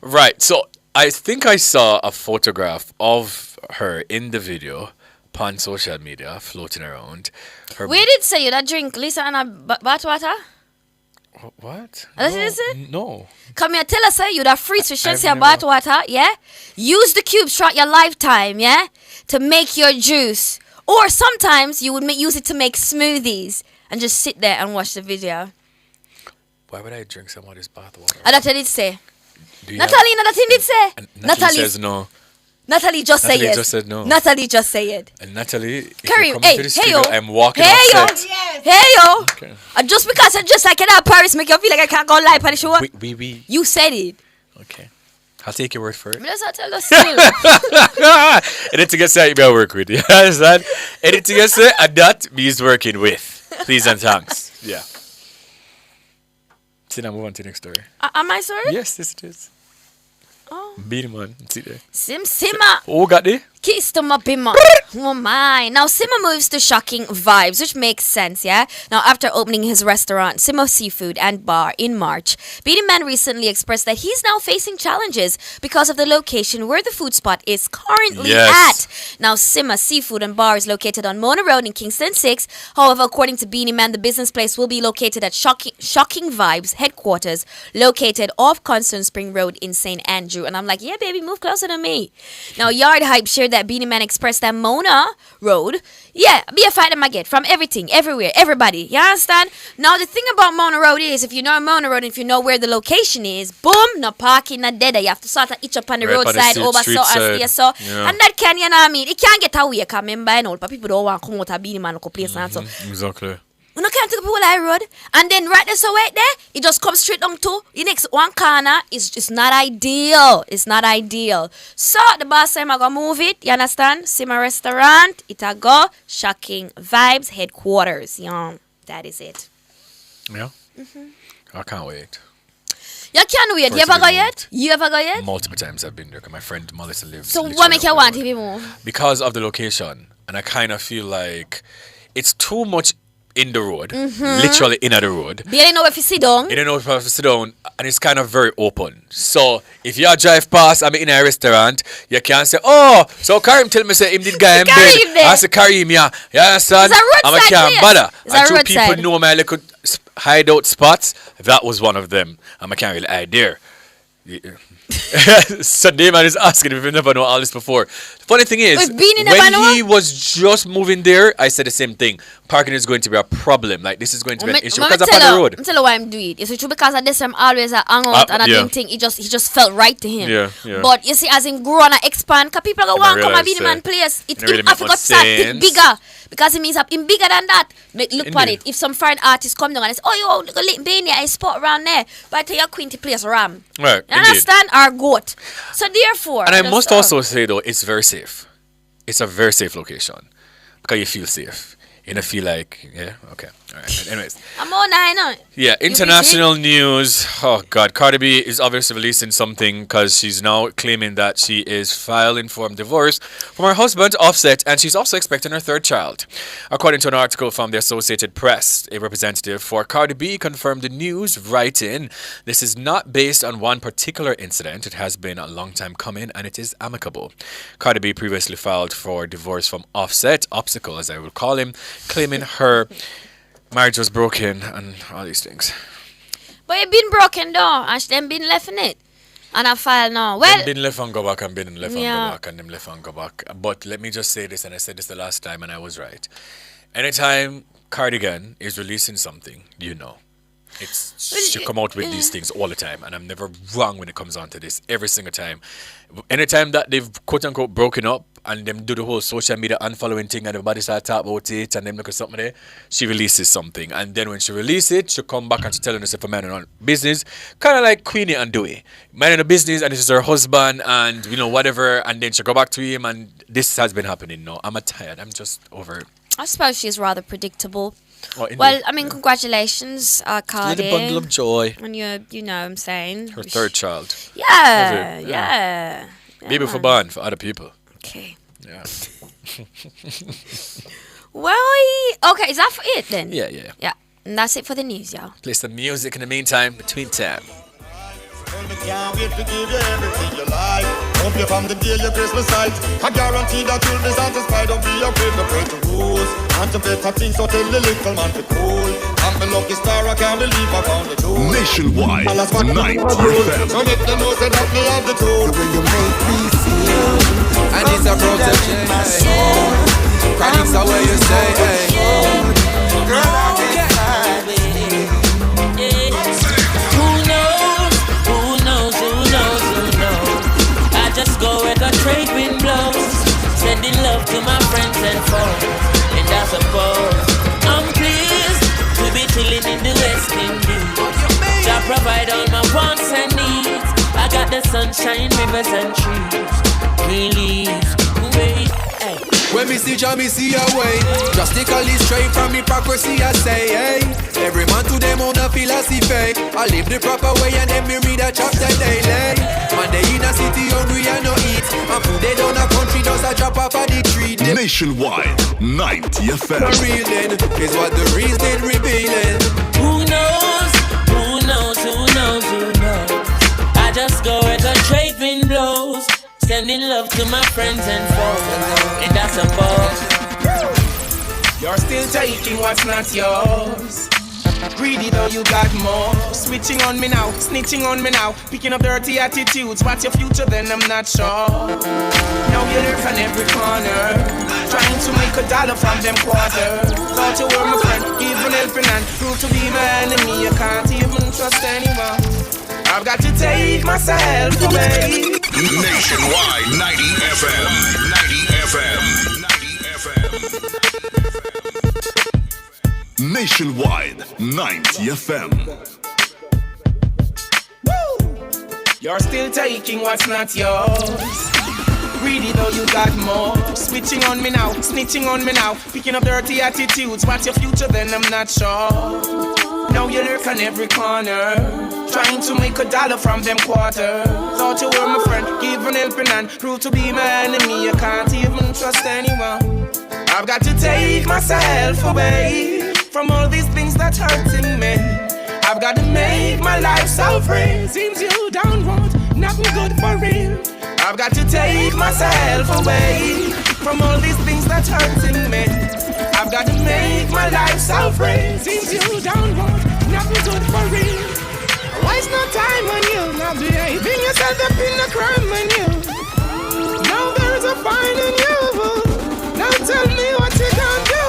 Right, so I think I saw a photograph of her in the video on social media floating around. We did say you that drink Lisa and a bath water? What? No. Come here, tell us you that freeze for Shensia bath water, yeah? Use the cubes throughout your lifetime, yeah? To make your juice. Or sometimes you would use it to make smoothies and just sit there and watch the video. Why would I drink somebody's bath water? That's what it say. Natalie, nothing did say. Natalie says no. Natalie just say it. Just said no. Natalie just say it. And Natalie, if Karim, you come to the studio, I'm walking off set. Hey yo. Okay. Just because I just like it out Paris make you feel like I can't go live on the show. We. You said it. Okay. I'll take your word for it. That's not tell us still. Anything you say, you work with. You understand? Anything you say, and that means working with. Please and thanks. Yeah. See, now move on to the next story. Am I sorry? Yes, it is. Oh. Beenie Man, see there. Simma. Who got there? Kiss to my bimmer. Oh my. Now Simma moves to Shocking Vibes, which makes sense, yeah? Now after opening his restaurant, Simma Seafood and Bar in March, Beenie Man recently expressed that he's now facing challenges because of the location where the food spot is currently at. Now Simma Seafood and Bar is located on Mona Road in Kingston 6. However, according to Beenie Man, the business place will be located at Shocking Vibes headquarters, located off Constant Spring Road in St. Andrew. And I'm like, yeah, baby, move closer to me. Now Yard Hype shared that Beenie Man expressed that Mona Road, be a fight them I get from everything, everywhere, everybody. You understand? Now the thing about Mona Road is, if you know Mona Road, if you know where the location is, boom, no parking, no dead. You have to sort of each up on the roadside, over so and stay so. Yeah. And that can, you know what I mean? It can't get away, because remember, you know, but people don't want to come out of Beenie Man local place and so. Exactly. You know, can't take people like road, and then right there, so right there, it just comes straight down to the next one corner. It's just not ideal. It's not ideal. So the boss said, I'm gonna move it. You understand? Simma restaurant. It'll go Shocking Vibes headquarters. Yeah, that is it. Yeah. I can't wait. You can't wait. You ever go yet? You ever go yet? Multiple times I've been there because my friend Melissa lives. So what make you want to move? Because of the location. And I kind of feel like it's too much in the road, literally in the road. You don't know if you sit down. You don't know if you sit down, and it's kind of very open. So if you drive past, I'm in a restaurant, you can't say, oh, so Karim tell me say him did guy in bed. I say Karim, yeah, you understand? I'm a can't bother. And two people know my little hideout spots. That was one of them. I'm a can't really hide there. So Damon is asking if you've never known all this before. The funny thing is, when he was just moving there, I said the same thing. Parking is going to be a problem. Like, this is going to be an issue because I'm on the road. I'm telling you why I'm doing it. It's true because of this I'm always hang out and I didn't think he just felt right to him. Yeah. But you see, as him grow and expand, because people go want come and Beenie Man place. It really have to go start bigger. Because it means him bigger than that. Look at it. If some foreign artist come down and say, oh, yo, look at Beenie, I spot around there. But I tell you, Quinty place Ram. Right. You understand? Our goat. So therefore. And I must also say, though, it's very safe. It's a very safe location. Because you feel safe. You don't feel like, yeah, okay. All right. Anyways. I'm on 9. Yeah, international news. Oh, God. Cardi B is obviously releasing something because she's now claiming that she is filing for divorce from her husband, Offset, and she's also expecting her third child. According to an article from the Associated Press, a representative for Cardi B confirmed the news, writing, this is not based on one particular incident. It has been a long time coming, and it is amicable. Cardi B previously filed for divorce from Offset, Obstacle as I will call him, claiming her marriage was broken and all these things. But it been broken though, and them been left in it. And I file now. Well, them been left and go back and been left and go back and them left and go back. But let me just say this, and I said this the last time and I was right. Anytime Cardigan is releasing something, you know. She come out with these things all the time, and I'm never wrong when it comes on to this. Every single time. Anytime that they've quote unquote broken up and them do the whole social media unfollowing thing and everybody start talking about it and them look at something there, she releases something. And then when she releases it, she'll come back and she's telling herself a man on business, kind of like Queenie and Dewey. Man in a business and this is her husband and you know whatever, and then she'll go back to him, and this has been happening now. I'm tired. I'm just over it. I suppose she's rather predictable. Oh, well, I mean, congratulations, Cardi. Little bundle of joy. And you know what I'm saying? Her third child. Yeah. Maybe for bond, for other people. Okay. Yeah. Well, okay, is that for it then? Yeah. Yeah, and that's it for the news, y'all. Play some music in the meantime, between time. Can't wait to give you everything you like. Hope you from the day your Christmas night. I guarantee that you'll be satisfied. Don't be afraid to break the rules. And to better things, so tell the little man to cool. I'm the lucky star, I can't believe I found the truth. Nationwide, 90 FM. So make them know that me have the truth. The way you make me feel, and it's a protection. Chronics are where you stay. Girl, I can't hide it. Just go where the trade wind blows, sending love to my friends and foes. And I suppose I'm pleased to be chilling in the West Indies. Jah provide all my wants and needs. I got the sunshine, rivers and trees. Green leaves, wait, hey. When me see Jah, me see a way. Drastically straight from hypocrisy, I say, hey. Every man to them on the philosophy. I live the proper way and then me read a chapter daily. Man, they in a city hungry and no eat. And food they down a country just a drop off of the tree. Nationwide, 90 FM. The real then is what the reason revealing. Who knows? Who knows? Who knows? Who knows? I just go where the trade wind blows, sending love to my friends and foes. And that's a boss. You're still taking what's not yours. Greedy though you got more. Switching on me now, snitching on me now. Picking up dirty attitudes. What's your future then? I'm not sure. Now you lurk on every corner, trying to make $1 from them quarters. Thought you were my friend, even helping hand. Prove to be my enemy, you can't even trust anyone. I've got to take myself away. Nationwide, 90 FM. 90 FM. 90 FM. Nationwide, 90 FM. Woo! You're still taking what's not yours. Greedy though you got more. Switching on me now, snitching on me now. Picking up dirty attitudes. What's your future then? I'm not sure. Now you lurk on every corner, trying to make $1 from them quarters. Thought you were my friend, give an helping hand. Prove to be my enemy, I can't even trust anyone. I've got to take myself away from all these things that's hurting me. I've got to make my life so free. Seems you don't want nothing good for real. I've got to take myself away from all these things that's hurting me. I've got to make my life so free. Seems you don't want nothing good for real. Waste no time on you, now behaving yourself up in the crime on you. Now there's a fine in you. Now tell me what you gonna do.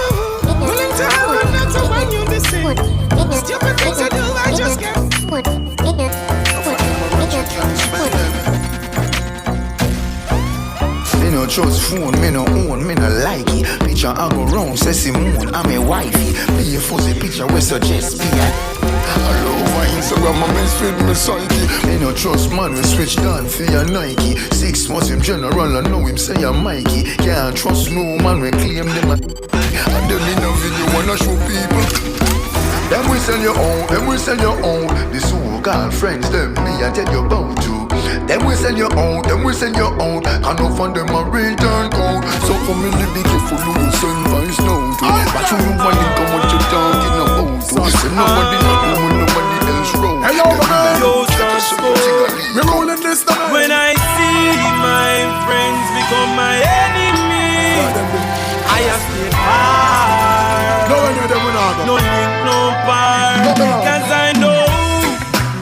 Willing to help but not to want you to see. Stupid things to do, I just can't. Me no trust phone, me no own, me no like it. Picture I go round, say Simone, I'm a wifey. Be a fuzzy picture, we suggest me. I love Instagram, my best friend, me psyche. Me no trust man, we switch down for your Nike. 6 months him general, I know him say I'm Mikey. Can't trust no man, we claim them. And then in a video, wanna show people. Them we sell your own, them we sell your own. The so-called friends, them me I tell you about to. Them we sell your own, them we sell your own. I know from them a return code. So for me, be careful who you send vice now to. But you know when you come what you talking about to. Say nobody not know when nobody else roll. Hey yo, man, yo, we're rolling this time. When I see my friends become my enemy, I have stayed hard. No link, no bar. Cause I know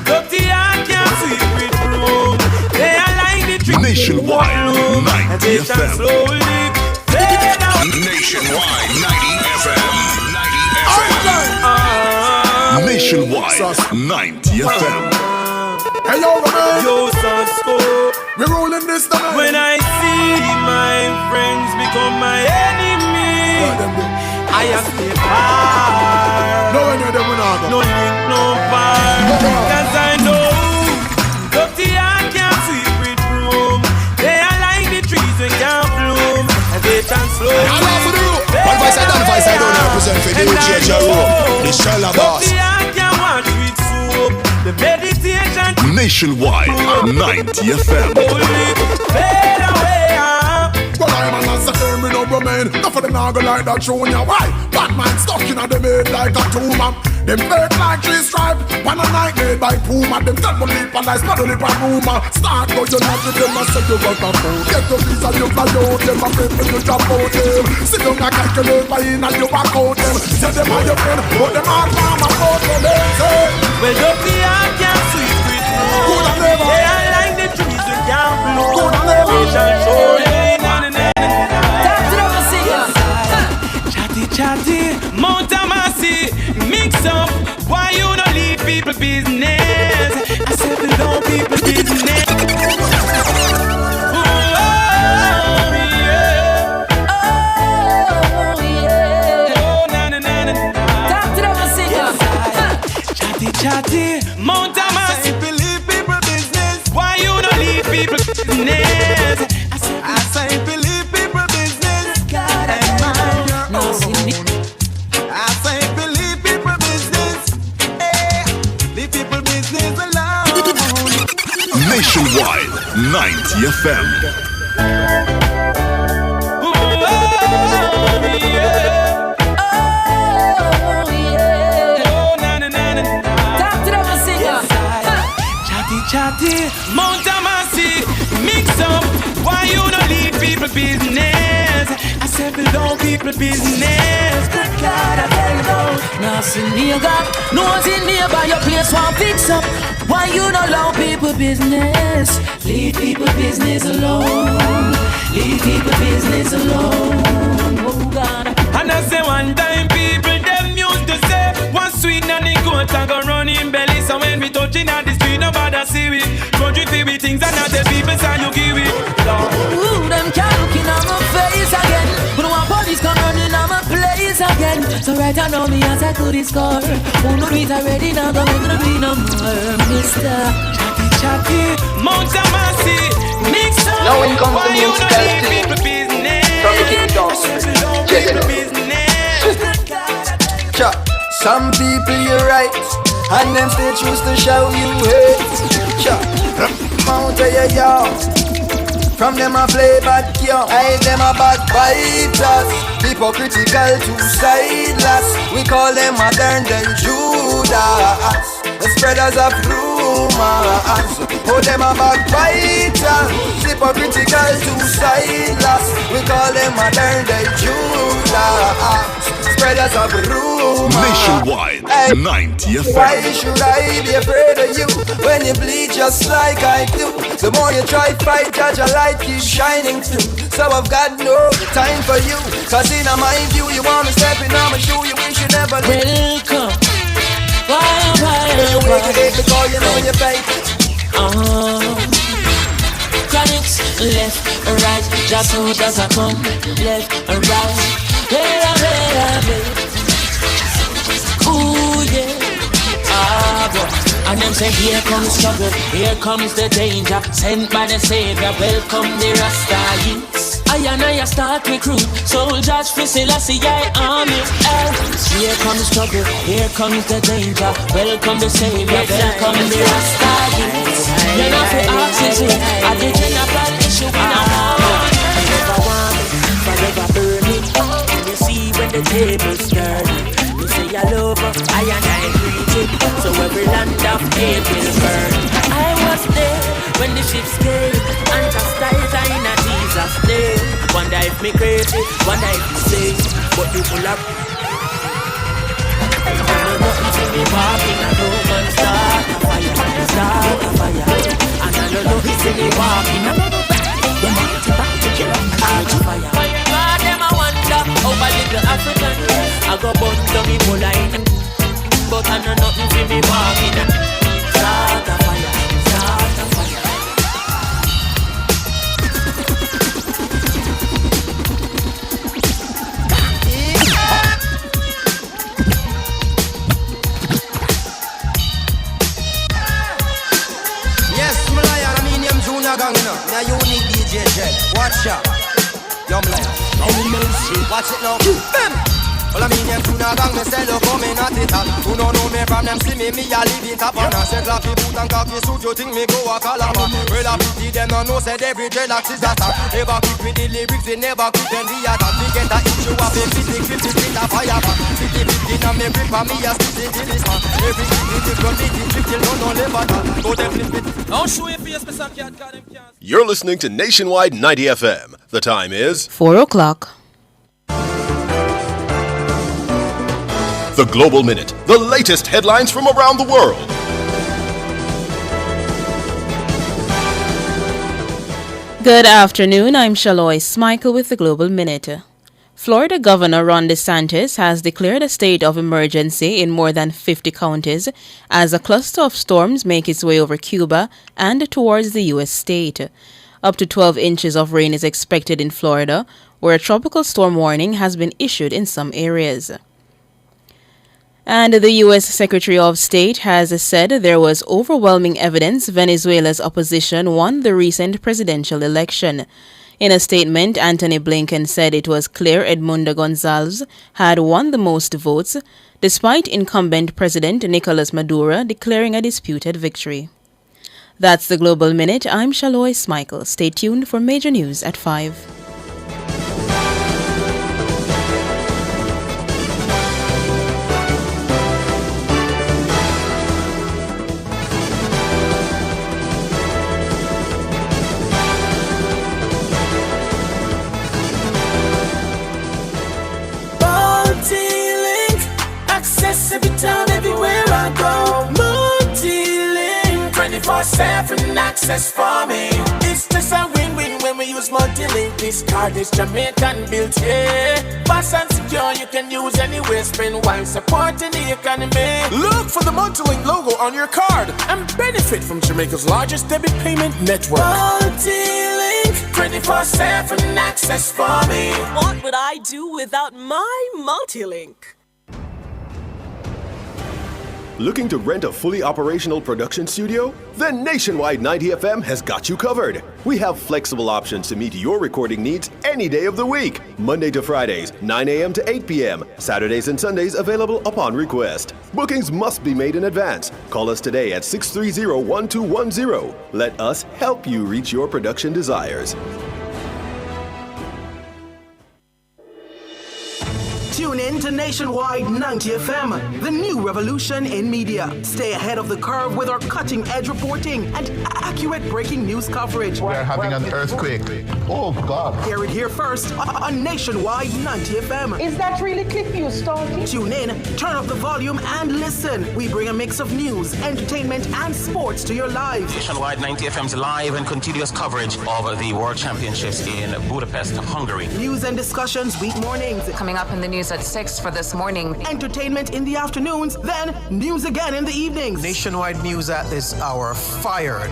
dirty heart can't sweep it through. They are like the trick. Nationwide 90 FM. Nationwide 90 FM. 90 FM. Nationwide 90 FM. Hey yo, Cisco, we're rolling this time. When I see my friends become my enemy, I have stayed hard. No link, no bar. Cause I know dirty heart can't sweep it through. They are like the trees that can't bloom, and they can slow. One voice I don't represent for the UGH room. The Shala boss. Dirty heart can't watch with soup. The meditation Nationwide 90 FM. fade away. Well, I'm a Nazi, me no remain. Enough of them now go like that show ya. Why? Batman stuck in a them head like a tumor. Them fake like 3 stripe. One a night made by Puma. Them tell me leap and I spot lip and rumor. Start go you not with them and say you got a phone. Get your visa, you fly out. Them a friend when you drop out them. Sit down and calculate by in and you back out them. Say them are your friend, but them are farm and out them. Well, dirty heart can't sweep it through. They are like the trees that can't bloom. We shall show you. Chatty, Mount Amasi, mix up. Why you don't leave people business? I said we don't people business. Chatty, Mount Amasi, leave people business. Why you don't leave people business? I say believe people business. God and mine, no sin. I say believe people business. Hey, leave people business alone. Nationwide 90 FM. Chatty, Mount Amasi, mix up. Why you don't leave people business? I said below people business. Good God, I tell you no. Now see nigga, no one's in nearby your place won't fix up. Why you don't allow people business? Leave people business alone. Leave people business alone. Oh God. And I say one time people them used to say one sweet and the goat and go run in belly. So when we touching at the street nobody see we. Country feel with things and not the people say you give it. Ooh, them can't look in on my face again. But when police come running on my place again. So right now me as I could score. Who know it already now go make it be no more. Mr. Chatty, Mount Amasi, mix up. Now when it comes to music testing, from the kingdom, check it out. Some people you're right, and them still choose to show you hate. Sure. Mount a yo. From them a play bad cure, I them a bad fighters. Hypocritical to sideless. We call them modern day Judas, the spreaders of rumors. Oh, them a bad fighters. Hypocritical to sideless. We call them modern day Judas, spreaders of rumors. Nationwide, 90 FM. Why should I be afraid of you when you bleed just like I do? The more you try fight, judge, your light keeps shining through. So I've got no time for you, cause in my view you wanna step in on my shoe, you wish you never welcome. Why? Because you know you pay. Chronics, left or right, just how does I come? Left or right, ooh yeah, boy. And them say here comes struggle, here comes the danger, sent by the Savior, welcome the Rasta youths. I and I start recruit, soldiers for Selassie I army. Here comes struggle, here comes the danger, welcome the Savior, welcome the Rasta youths. You're not for oxygen, I did general issue in a heart. I never want it, forever burning. And you see when the tables turn, you say I love her, I and I greet it. So every land of hate will burn. I was there when the ships came, and chastised in a Jesus' name. Wonder if me crazy, wonder if me sing, but people are nothing to me walking a Roman start a fire, start a fire. And I don't know if me walking a them back to kill start a fire. God, them I wonder how a little African I go burn down me whole line, but I know nothing for me walking a start a fire, start a fire. Now you need DJ Jet. Watch out. Young lion. Watch it now. Well, I mean, you know, gang me say, look, come in at it. Who don't know me from them, see me, I leave it up on us. Say, clappy boot and cocky suit, you think me go a calama. Well, I pity them, no know, said every relax is that. Never quick with the lyrics, we never quick when we attack. We get a issue of a 50 a fire back. 50 and me grip on me, a 50 till it's man. Every different trick till no never done. Go them flip it. Don't show your face, Mr. Cat, God, them can't. You're listening to Nationwide 90 FM. The time is 4 o'clock. The Global Minute, the latest headlines from around the world. Good afternoon, I'm Shalois Michael with the Global Minute. Florida Governor Ron DeSantis has declared a state of emergency in more than 50 counties as a cluster of storms make its way over Cuba and towards the U.S. state. Up to 12 inches of rain is expected in Florida, where a tropical storm warning has been issued in some areas. And the U.S. Secretary of State has said there was overwhelming evidence Venezuela's opposition won the recent presidential election. In a statement, Antony Blinken said it was clear Edmundo Gonzalez had won the most votes, despite incumbent President Nicolas Maduro declaring a disputed victory. That's the Global Minute. I'm Shalois Michael. Stay tuned for major news at 5. Every time, everywhere I go, multi-link, 24/7 access for me. It's just a win-win when we use multi-link. This card is Jamaican built, yeah. Fast and secure, you can use anywhere. Spend while supporting the economy. Look for the multi-link logo on your card and benefit from Jamaica's largest debit payment network. Multi-link, 24/7 access for me. What would I do without my multi-link? Looking to rent a fully operational production studio? Then Nationwide 90 FM has got you covered. We have flexible options to meet your recording needs any day of the week. Monday to Fridays, 9 a.m. to 8 p.m. Saturdays and Sundays available upon request. Bookings must be made in advance. Call us today at 630-1210. Let us help you reach your production desires. Tune in to Nationwide 90 FM, the new revolution in media. Stay ahead of the curve with our cutting-edge reporting and accurate breaking news coverage. We're having an earthquake. Oh, God. Hear it here first on Nationwide 90 FM. Is that really clip you, Stalky? Tune in, turn up the volume, and listen. We bring a mix of news, entertainment, and sports to your lives. Nationwide 90 FM's live and continuous coverage of the World Championships in Budapest, Hungary. News and discussions week mornings. Coming up in the news at 6 for this morning. Entertainment in the afternoons, then news again in the evenings. Nationwide news at this hour, fired.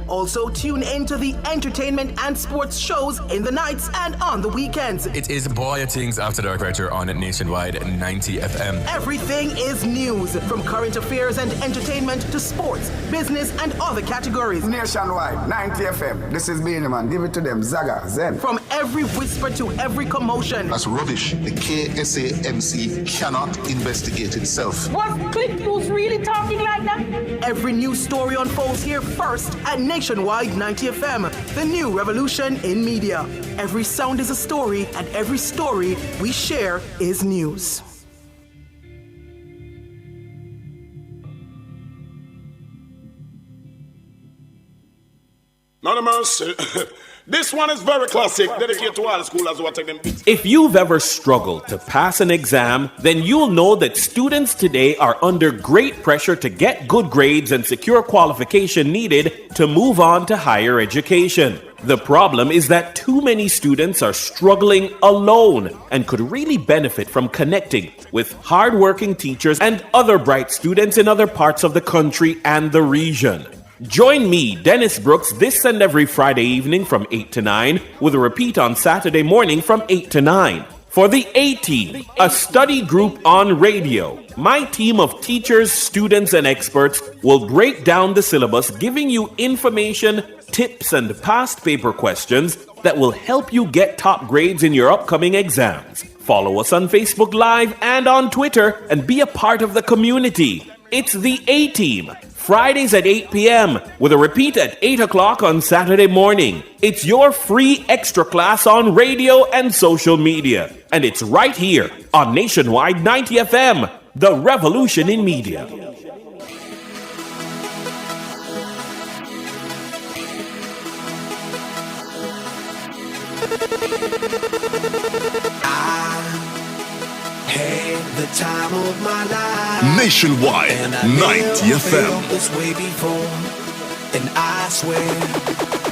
Also, tune in to the entertainment and sports shows in the nights and on the weekends. It is Boy Things After Dark right here on Nationwide 90 FM. Everything is news, from current affairs and entertainment to sports, business, and other categories. Nationwide 90 FM. This is Beenie Man. Give it to them. Zaga, Zen. From every whisper to every commotion. That's rubbish. The KSAMC cannot investigate itself. Was Click News really talking like that? Every news story unfolds here first at Nationwide 90 FM, the new revolution in media. Every sound is a story, and every story we share is news. None of mercy. This one is very classic, dedicated to all the schoolers who are taking them. If you've ever struggled to pass an exam, then you'll know that students today are under great pressure to get good grades and secure qualification needed to move on to higher education. The problem is that too many students are struggling alone and could really benefit from connecting with hardworking teachers and other bright students in other parts of the country and the region. Join me, Dennis Brooks, this and every Friday evening from 8 to 9, with a repeat on Saturday morning from 8 to 9. For the A-Team, a study group on radio, my team of teachers, students, and experts will break down the syllabus, giving you information, tips, and past paper questions that will help you get top grades in your upcoming exams. Follow us on Facebook Live and on Twitter and be a part of the community. It's the A-Team. Fridays at 8 p.m. with a repeat at 8 o'clock on Saturday morning. It's your free extra class on radio and social media. And it's right here on Nationwide 90 FM, the revolution in media. The time of my life. Nationwide 90 FM. This way before, and I swear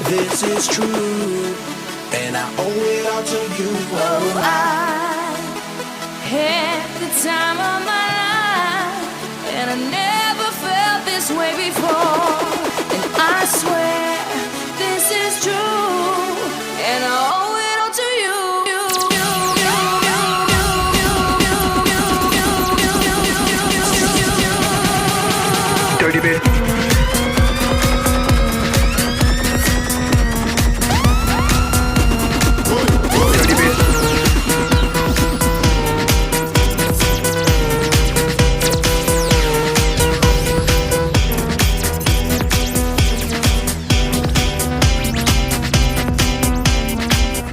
this is true, and I owe it all to you. Oh, I had the time of my life, and I never felt this way before, and I swear this is true, and I owe it all to you. Dirty bit. Dirty bit.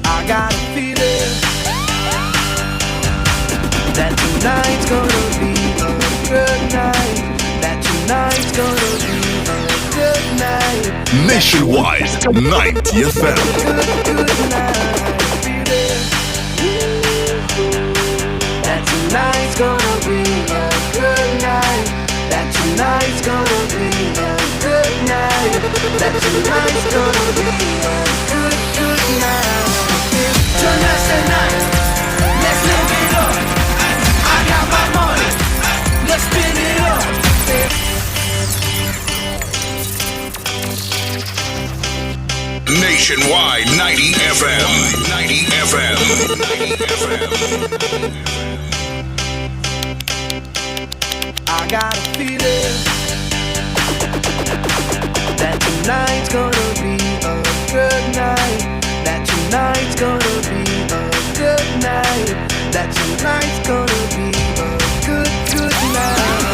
I got a feeling that tonight's gonna be a good night. Tonight's gonna be a good night. Nationwide 90 FM. Good night, that tonight's gonna be a good night. That tonight's gonna be a good night. That tonight's gonna be a good night. Tonight's the night. Let's live it up. I got my money. Let's spin it up. Nationwide 90 FM. 90 FM. 90 FM. I got a feeling that tonight's gonna be a good night. That tonight's gonna be a good night. That tonight's gonna be a good night.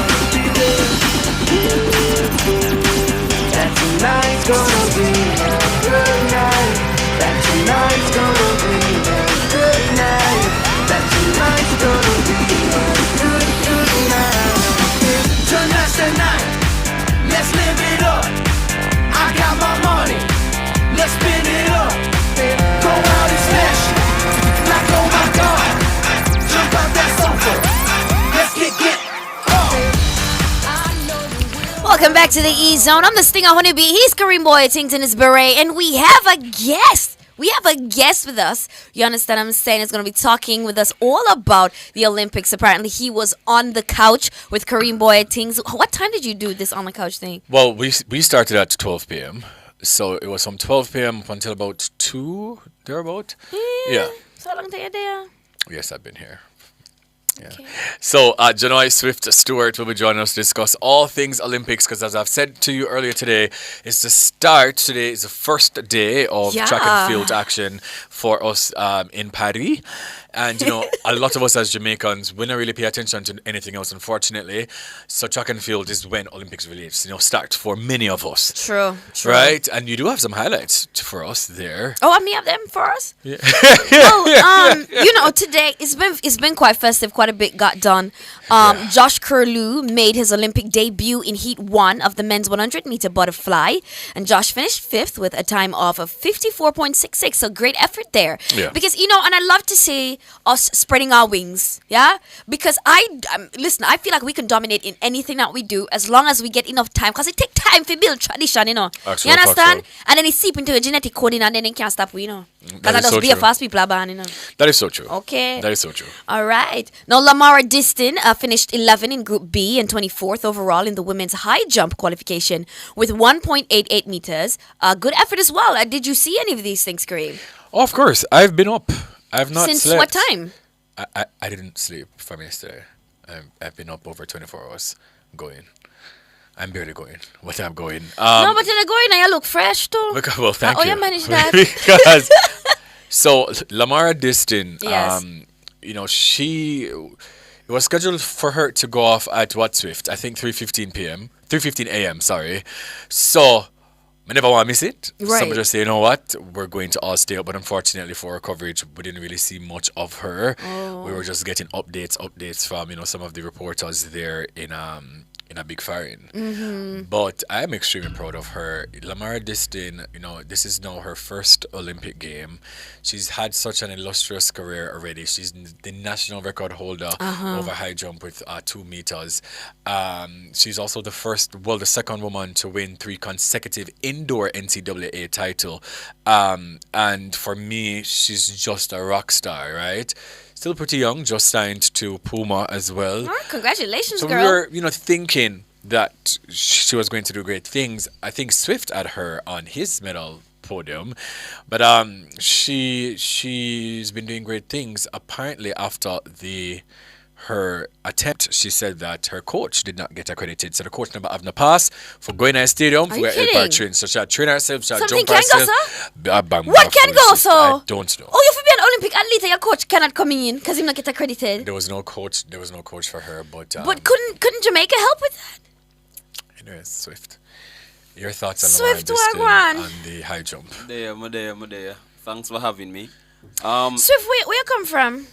That tonight's gonna be a good night. That tonight's gonna be a good night. That tonight's gonna be a good night. Tonight's the night. Let's live it up. I got my money. Let's spin it up. Go out and smash it. Like oh my God. Jump out that sofa. Let's get Welcome back to the E-Zone. I'm the Stinger Honeybee. He's Kareem Boy, Tington is Beret, and we have a guest. We have a guest with us. You understand what I'm saying? He's going to be talking with us all about the Olympics. Apparently, he was on the couch with Kareem Boy Tings. What time did you do this on the couch thing? Well, we started at 12 p.m. So it was from 12 p.m. up until about 2, thereabout. Yeah. So how long did you there? Yes, I've been here. Yeah. Okay. So, Janoi Swift Stewart will be joining us to discuss all things Olympics because, as I've said to you earlier today, it's the start. Today is the first day of track and field action for us in Paris. And, you know, a lot of us as Jamaicans, we don't really pay attention to anything else, unfortunately. So track and field is when Olympics really, start for many of us. True. Right? And you do have some highlights for us there. Oh, and me have them for us? Yeah. Well, today it's been quite festive. Quite a bit got done. Josh Curlew made his Olympic debut in Heat 1 of the men's 100-meter butterfly. And Josh finished 5th with a time of 54.66. So great effort there. Yeah. Because, and I love to see us spreading our wings, because I feel like we can dominate in anything that we do as long as we get enough time, because it takes time to build tradition, you understand? And then it seep into a genetic coding and then it can't stop, because I just be a fast people are born, That is so true. Okay. That is so true. All right. Now, Lamara Distin finished 11 in Group B and 24th overall in the women's high jump qualification with 1.88 meters. Good effort as well. Did you see any of these things, Kareem? Oh, of course. I've been up. I've not Since slept. what time? I didn't sleep from yesterday. I've been up over 24 hours going. I'm barely going. What I'm going. No, but you're going and you look fresh too. Well, thank you. Oh, you managed that. Because, so, Lamara Distin, yes. It was scheduled for her to go off at Swift? I think 3:15 a.m., sorry. So, I never want to miss it. Right. Somebody just say, you know what, we're going to all stay up. But unfortunately for our coverage, we didn't really see much of her. Oh. We were just getting updates from, some of the reporters there in a big firing. Mm-hmm. But I'm extremely proud of her. Lamara Distin, this is now her first Olympic game. She's had such an illustrious career already. She's the national record holder over high jump with 2 meters. She's also the second woman to win 3 consecutive indoor NCAA title. And for me, she's just a rock star, right? Still pretty young, just signed to Puma as well. Oh, congratulations, so girl. we were, thinking that she was going to do great things. I think Swift had her on his medal podium, but she's been doing great things. Apparently, after her attempt, she said that her coach did not get accredited. So the coach never have no pass for going to the stadium for help train. So she had trained herself, she had jump herself. What can go, so? I don't know. Oh, you have to be an Olympic athlete and your coach cannot come in because he not get accredited. There was no coach for her, but couldn't Jamaica help with that? Anyways, Swift. Your thoughts on Swift on the high jump? There. Thanks for having me. Swift, where you come from?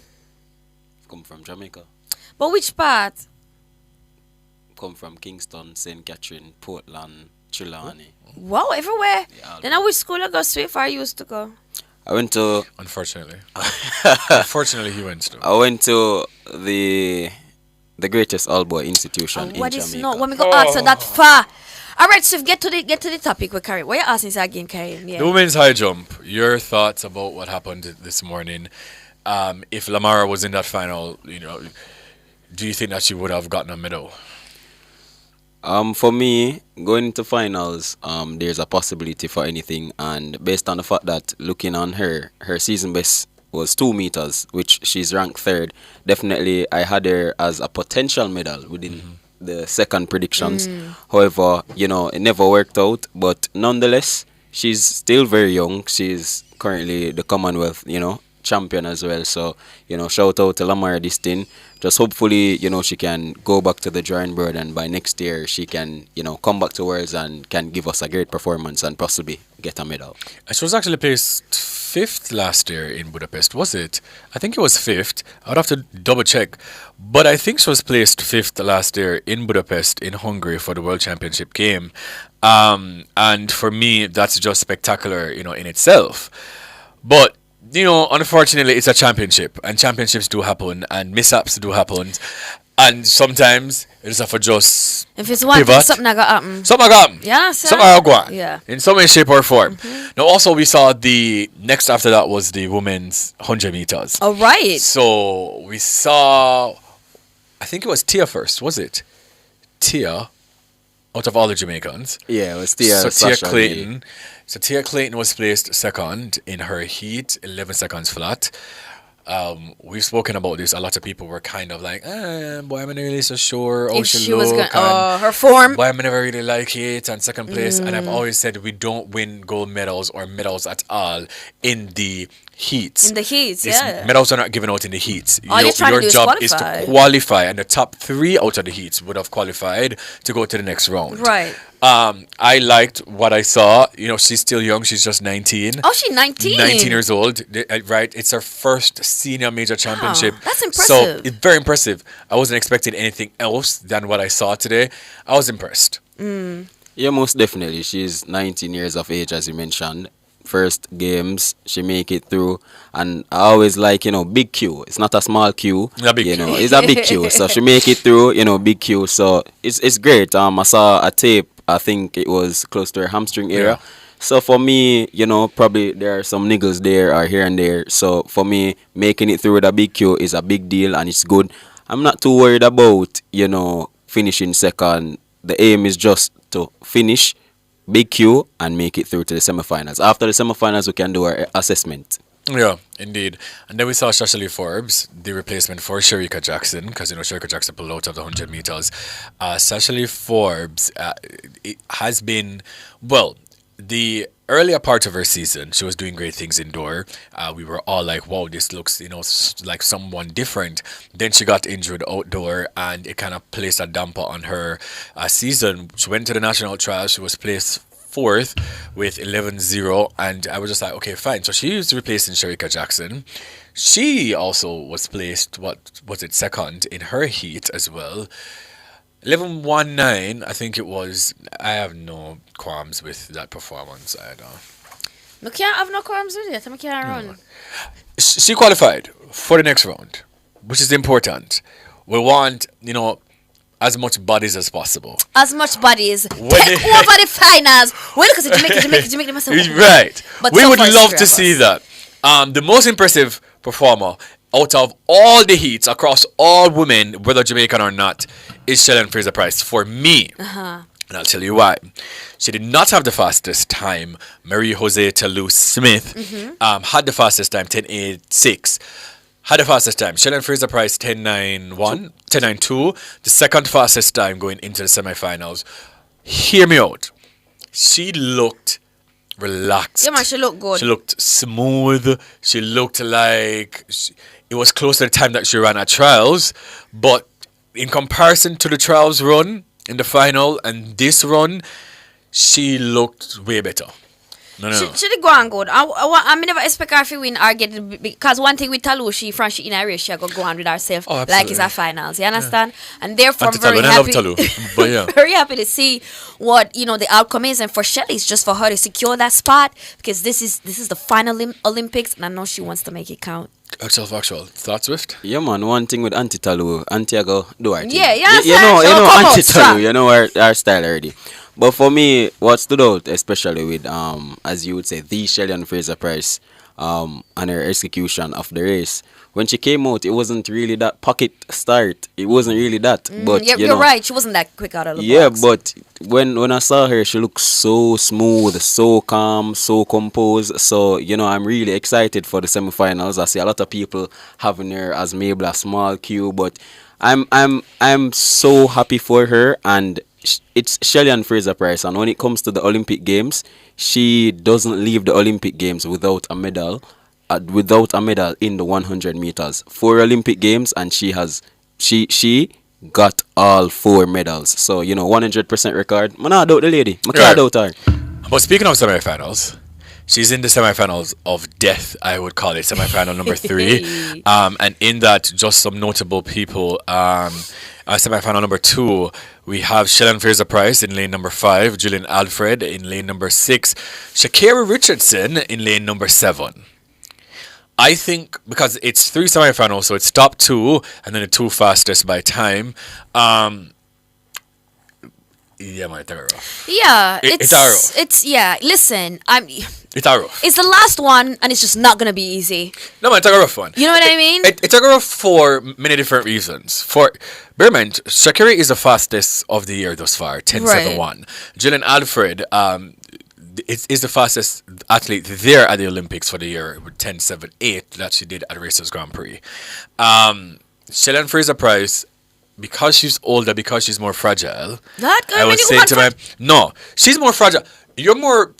Come from Jamaica. But which part? Come from Kingston, St. Catherine, Portland, Trelawney. Wow, everywhere. Yeah, then which school you go Swift or you used to go? I went to... Unfortunately. Unfortunately, he went to. I went to the greatest all-boy institution in what Jamaica. Is no? When we go answer that far. All right, so get to the topic with Karim. What you asking is again, Karim? Yeah. The women's high jump. Your thoughts about what happened this morning? If Lamara was in that final, do you think that she would have gotten a medal? For me, going into finals, there's a possibility for anything, and based on the fact that looking on her season best was 2 meters, which she's ranked 3rd. Definitely, I had her as a potential medal within the second predictions. However, it never worked out. But nonetheless, she's still very young. She's currently the Commonwealth, champion as well. So, shout out to Lamar Distin. Just hopefully, she can go back to the drawing board, and by next year she can, come back to Worlds and can give us a great performance and possibly get a medal. She was actually placed 5th last year in Budapest, was it? I think it was 5th. I'd have to double check. But I think she was placed 5th last year in Budapest in Hungary for the World Championship game. And for me, that's just spectacular, in itself. But unfortunately, it's a championship, and championships do happen, and mishaps do happen, and sometimes it's have to just if it's one pivot. thing, something that got happen. Something got happen. Yeah, sir. Something got go on. Yeah. In some way, shape, or form. Now, also, we saw the next after that was the women's 100 meters. All right. So we saw, I think it was Tia first, was it? Tia, out of all the Jamaicans. Yeah, it was Tia. So Tia Sasha Clayton. So Tia Clayton was placed second in her heat, 11 seconds flat. We've spoken about this. A lot of people were kind of like, boy, I'm not really so sure. If she was going, her form. Boy, I'm never really like it. And second place. And I've always said we don't win gold medals or medals at all in the heats. In the heats, yeah. Medals are not given out in the heats. All you're trying to do is job qualify. is to qualify, and the top 3 out of the heats would have qualified to go to the next round. Right. I liked what I saw. She's still young. She's just 19. Oh, she's 19. 19 years old. Right. It's her first senior major championship. That's impressive. So it's very impressive. I wasn't expecting anything else than what I saw today. I was impressed. Yeah, most definitely. She's 19 years of age, as you mentioned. First games, she make it through, and I always like, big Q. It's not a small Q. A big Q. It's a big Q. So she make it through, big Q. So it's great. I saw a tape. I think it was close to her hamstring area. Yeah. So for me, probably there are some niggles there or here and there. So for me, making it through with a big Q is a big deal, and it's good. I'm not too worried about, finishing second. The aim is just to finish big Q and make it through to the semifinals. After the semifinals, we can do our assessment. Yeah, indeed. And then we saw Shasha Lee Forbes, the replacement for Sherika Jackson, because Sherika Jackson pulled out of the 100 meters. Shasha Lee Forbes it has been, well, the earlier part of her season, she was doing great things indoor. We were all like, wow, this looks, like someone different. Then she got injured outdoor, and it kind of placed a damper on her season. She went to the national trials. She was placed 4th with 11-0, and I was just like, okay, fine. So she was replacing Sherika Jackson. She also was placed, second in her heat as well. 11-1-9, I think it was. I have no qualms with that performance. I don't. I can't have no qualms with it. I can't run. She qualified for the next round, which is important. We want, as much bodies as possible. As much bodies. Take over the finals. Well, because Jamaica must have. Right. But we so would far it's love 3 to of see us. that. The most impressive performer out of all the heats across all women, whether Jamaican or not, is Shelly Fraser-Price for me. And I'll tell you why. She did not have the fastest time. Marie Jose Talou Smith had the fastest time, 10.86. Had the fastest time. Shelly Fraser-Price, 10.91, 10.92. The second fastest time going into the semifinals. Hear me out. She looked relaxed. Yeah, man, she looked good. She looked smooth. She looked like it was close to the time that she ran at trials, but in comparison to the trials run in the final and this run, she looked way better. No. She did go on good. I never expect her to win or get, because one thing with Talou, she in a race, she go on with herself like it's her finals. You understand? Yeah. And therefore, I'm very happy. I love Talou, but yeah. Very happy to see what the outcome is, and for Shelly, it's just for her to secure that spot, because this is the final Olympics, and I know she wants to make it count. Actual thoughts, Swift? Yeah, man. One thing with Auntie Talou, Auntie I go do her thing. Yeah, you know Auntie Talou, you know her style already. But for me, what stood out, especially with as you would say, the Shelly Fraser-Price, and her execution of the race. When she came out, it wasn't really that pocket start. It wasn't really that. But you're right. She wasn't that quick out of the box. Yeah, but when I saw her, she looked so smooth, so calm, so composed. So, I'm really excited for the semifinals. I see a lot of people having her as maybe a small Q, but I'm so happy for her, and it's Shelly-Ann Fraser-Pryce. And when it comes to the Olympic Games, she doesn't leave the Olympic Games without a medal. Without a medal in the 100 meters, 4 Olympic Games, and she got all 4 medals. So 100% record. Man, I doubt the lady. I can't doubt her. But speaking of semifinals, she's in the semifinals of death, I would call it, semifinal number 3. And in that, just some notable people. Semifinal number 2, we have Shelly-Ann Fraser-Pryce in lane number 5, Julian Alfred in lane number 6, Shakira Richardson in lane number 7. I think because it's 3 semifinals, so it's top 2 and then the 2 fastest by time. Yeah, man, it's rough. Yeah, it's rough. It's listen, It's rough. It's the last one, and it's just not gonna be easy. No, man, it's a rough one. You know what I mean? It's a rough for many different reasons. Bear in mind, Shakira is the fastest of the year thus far, 10.71. Julian Alfred, is the fastest athlete there at the Olympics for the year with 10.78 that she did at Racers Grand Prix. Shelly-Ann Fraser-Pryce, because she's older, because she's more fragile, I would say no, she's more fragile. You're more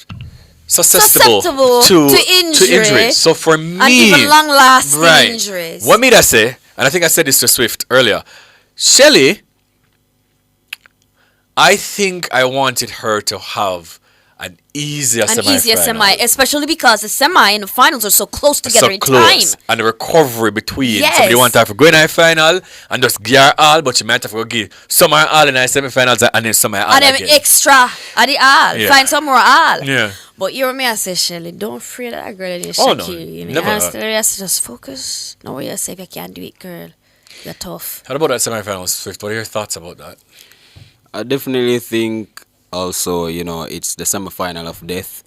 susceptible to injuries. So for me, and even long-lasting injuries. What made I say, and I think I said this to Swift earlier, Shelly, I think I wanted her to have an easier semi, especially because the semi and the finals are so close together in time. And the recovery between. Yes. Somebody want her to go in a final and just give her all, but she might have to give some her all in the semi-finals and then some her all and then extra at the all. Yeah. Find some more all. Yeah. But you and me, I say, Shelly, don't fear that girl in your no, you never. I just focus. No way you say if you can't do it, girl. You're tough. How about that semi-finals, Swift? What are your thoughts about that? I definitely think also, it's the semi-final of death.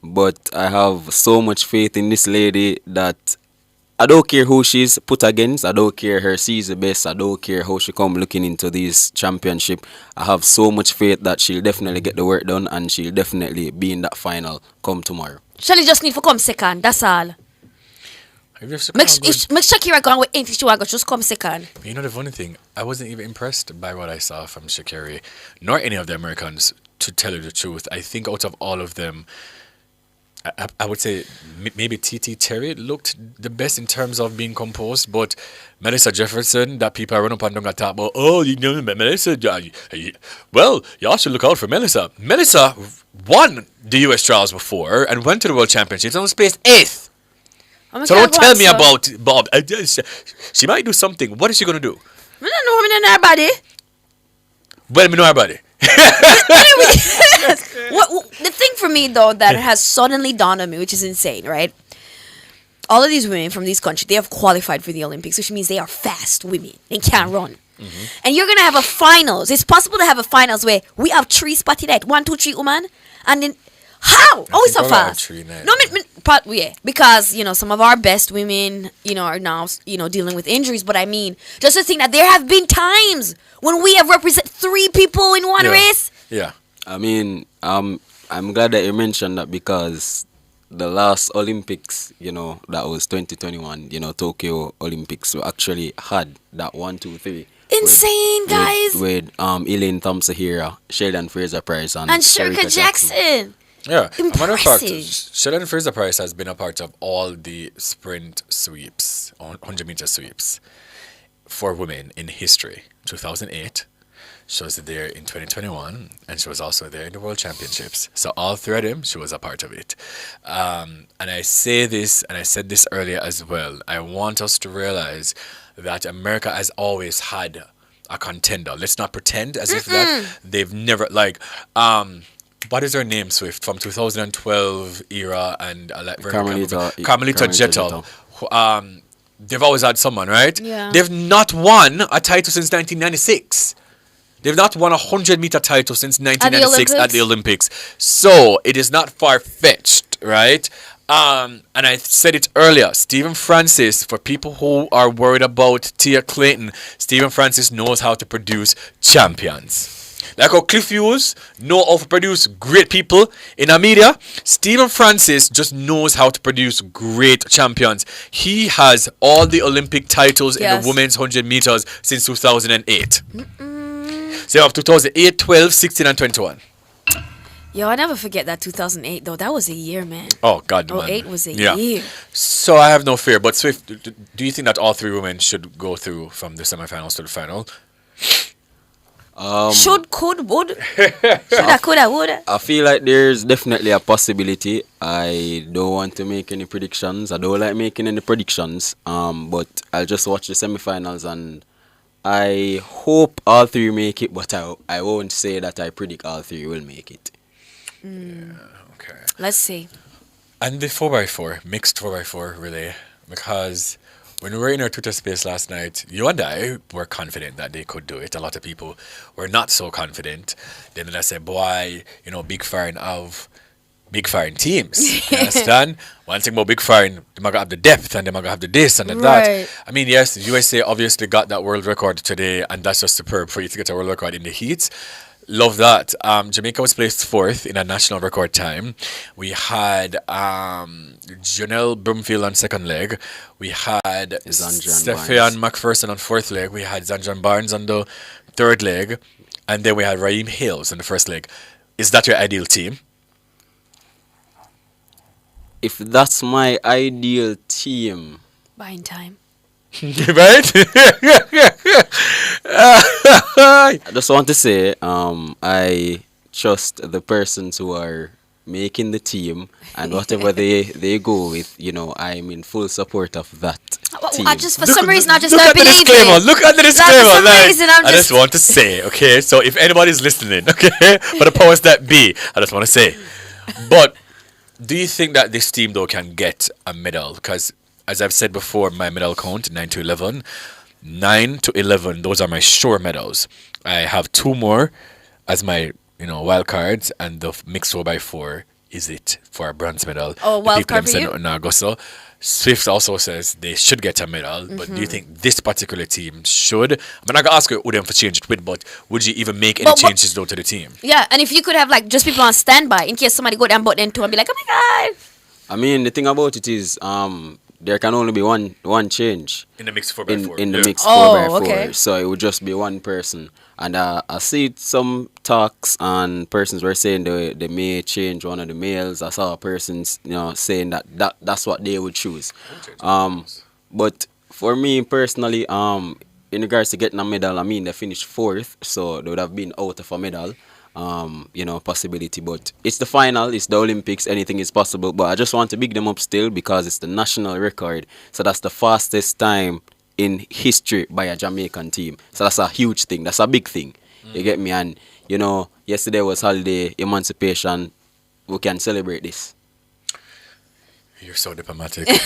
But I have so much faith in this lady that I don't care who she's put against. I don't care her she's the best. I don't care how she come looking into this championship. I have so much faith that she'll definitely get the work done and she'll definitely be in that final come tomorrow. Shelly just need to come second. That's all. Make Shakira go with anything she want, just come second. You know the funny thing, I wasn't even impressed by what I saw from Shakira, nor any of the Americans, to tell you the truth. I think out of all of them, I would say maybe T.T. Terry looked the best in terms of being composed, but Melissa Jefferson, that people run up and down and talk about, Melissa, well, y'all should look out for Melissa. Melissa won the US trials before and went to the World Championships and was placed 8th. So don't tell me about Bob. She might do something. What is she going to do? I don't know. I know her body. Well, I know her body. The thing for me, though, that has suddenly dawned on me, which is insane, right? All of these women from these countries, they have qualified for the Olympics, which means they are fast women. They can't run. Mm-hmm. And you're going to have a finals. It's possible to have a finals where we have 3 spotted at 1, 2, 3 women. And then, how? Oh, it's so fast. No, because, some of our best women, are now, dealing with injuries. But I mean, just to think that there have been times when we have represented 3 people in one race. Yeah. I mean, I'm glad that you mentioned that because the last Olympics, that was 2021, Tokyo Olympics, we actually had that 1, 2, 3. Insane, guys. With Elaine Thompson here, Shelly-Ann Fraser-Pryce, and Sherika Jackson. Yeah, impressive. As a matter of fact, Shelly-Ann Fraser-Pryce has been a part of all the sprint sweeps, 100-meter sweeps for women in history. 2008, she was there in 2021, and she was also there in the World Championships. So all 3 of them, she was a part of it. And I say this, and I said this earlier as well, I want us to realize that America has always had a contender. Let's not pretend as if that they've never, what is her name, Swift, from 2012 era and Carmelita Jeter. They've always had someone, right? Yeah. They've not won a title since 1996. They've not won a 100-meter title since 1996 at the Olympics. So it is not far-fetched, right? And I said it earlier, Stephen Francis, for people who are worried about Tia Clayton, Stephen Francis knows how to produce champions. Like how Cliff Hughes know how to produce great people in a media, Stephen Francis just knows how to produce great champions. He has all the Olympic titles in the women's 100 meters since 2008. So you have 2008, 12, 16 and 21. Yo, I never forget that 2008 though. That was a year, man. Oh God, man. 08 was a year. So I have no fear. But Swift, do you think that all three women should go through from the semifinals to the final? Should, could, would. Shoulda, coulda, woulda. I feel like there's definitely a possibility. I don't want to make any predictions. I don't like making any predictions. But I'll just watch the semifinals and I hope all three make it. But I won't say that I predict all three will make it. Okay. Let's see. And the 4x4, mixed 4x4 relay, because when we were in our Twitter space last night, you and I were confident that they could do it. A lot of people were not so confident. Then I said, boy, big foreign of big foreign teams. You understand? One thing about big foreign, they might have the depth and they might have the this and the that. I mean, yes, the USA obviously got that world record today, and that's just superb for you to get a world record in the heats. Love that. Jamaica was placed 4th in a national record time. We had Janelle Broomfield on 2nd leg. We had Stephen McPherson on 4th leg. We had Zanjan Barnes on the 3rd leg. And then we had Raheem Hales on the 1st leg. Is that your ideal team? If that's my ideal team... Buying time. Right? I just want to say, I trust the persons who are making the team, and whatever they go with, I'm in full support of that team. I just, for some reason, I just don't believe it. Look at the disclaimer. I just want to say, okay, so if anybody's listening, okay, for the powers that be, I just want to say. But do you think that this team, though, can get a medal? Because as I've said before, my medal count, 9 to 11. 9 to 11, those are my sure medals. I have 2 more as my, wild cards, and the mixed 4x4 is it for a bronze medal. Oh, wild card for you? So Swift also says they should get a medal, but do you think this particular team should? I'm not going to ask you who them for change it with, but would you even make any changes, though, to the team? Yeah, and if you could have, just people on standby, in case somebody go down button too and be like, oh my God. I mean, the thing about it is, there can only be one change in the mixed 4x4. In the mixed 4x4, okay. So it would just be one person. And I see some talks and persons were saying they may change one of the males. I saw persons saying that's what they would choose. But for me personally, in regards to getting a medal, I mean they finished 4th, so they would have been out of a medal. Possibility, but it's the final, it's the Olympics, anything is possible. But I just want to big them up still because it's the national record, so that's the fastest time in history by a Jamaican team. So that's a huge thing, that's a big thing. You get me? And yesterday was holiday, emancipation. We can celebrate this. You're so diplomatic. Let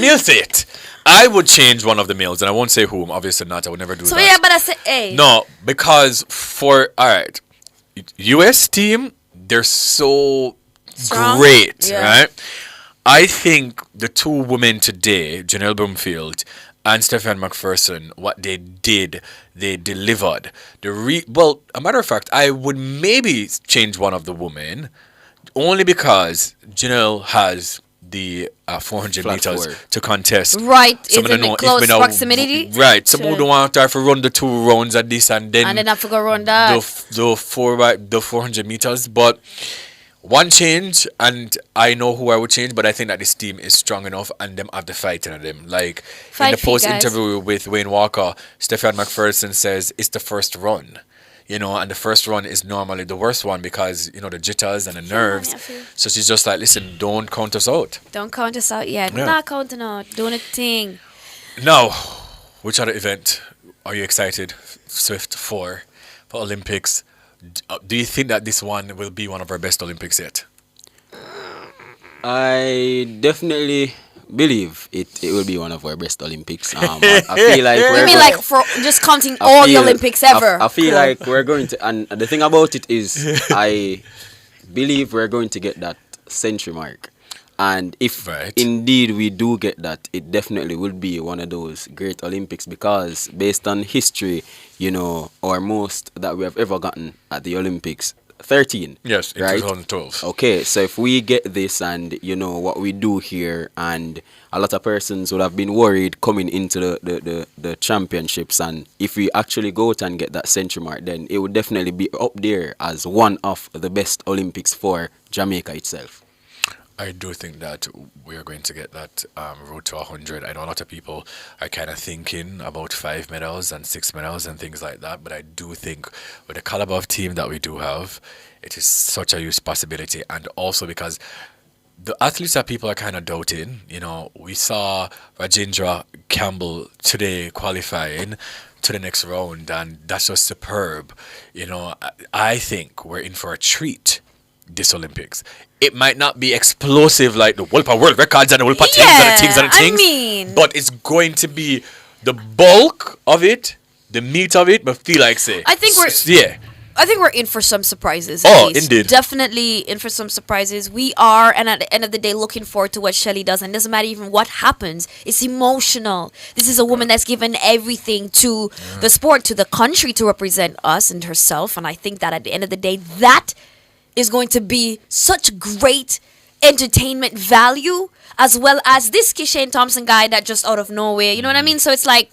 me say it. I would change one of the males, and I won't say whom. Obviously not. I would never do that. So yeah, but I say, hey. No, because US team, they're so strong, great, right? I think the 2 women today, Janelle Broomfield and Stephen McPherson, what they did, they delivered. Well, a matter of fact, I would maybe change one of the women, only because Janelle has the 400 meters to contest. Right, it's in close proximity. Right, some would want her to run the 2 rounds at this and then have to go run that. The 400 meters. But one change, and I know who I would change, but I think that this team is strong enough and them have the fight in them. Like in the post interview with Wayne Walker, Stephen McPherson says it's the first run. And the first run is normally the worst one because, the jitters and the nerves. So she's just like, listen, don't count us out. Don't count us out yet. Yeah. Not counting out. Doing a thing. Now, which other event are you excited, Swift, for Olympics? Do you think that this one will be one of our best Olympics yet? I definitely believe it will be one of our best Olympics. I feel like you mean like for just counting all the Olympics ever? I feel like we're going to, and the thing about it is, I believe we're going to get that century mark. And if indeed we do get that, it definitely will be one of those great Olympics, because based on history, you know, or most that we have ever gotten at the Olympics, 13. Yes, in right? 2012. Okay, so if we get this and, you know, what we do here, and a lot of persons would have been worried coming into the championships, and if we actually go out and get that century mark, then it would definitely be up there as one of the best Olympics for Jamaica itself. I do think that we are going to get that road to 100. I know a lot of people are kind of thinking about 5 medals and 6 medals and things like that, but I do think with the caliber of team that we do have, it is such a huge possibility. And also because the athletes that people are kind of doubting, you know, we saw Rajendra Campbell today qualifying to the next round, and that's just superb. You know, I think we're in for a treat this Olympics. It might not be explosive like the world records and the world things and the things, but it's going to be the bulk of it, the meat of it, but feel like I think we're in for some surprises. Oh, indeed. Definitely in for some surprises. We are, and at the end of the day, looking forward to what Shelly does. And it doesn't matter even what happens. It's emotional. This is a woman that's given everything to the sport, to the country, to represent us and herself. And I think that at the end of the day, that is going to be such great entertainment value, as well as this Kishane Thompson guy that just out of nowhere, you know what I mean? So it's like,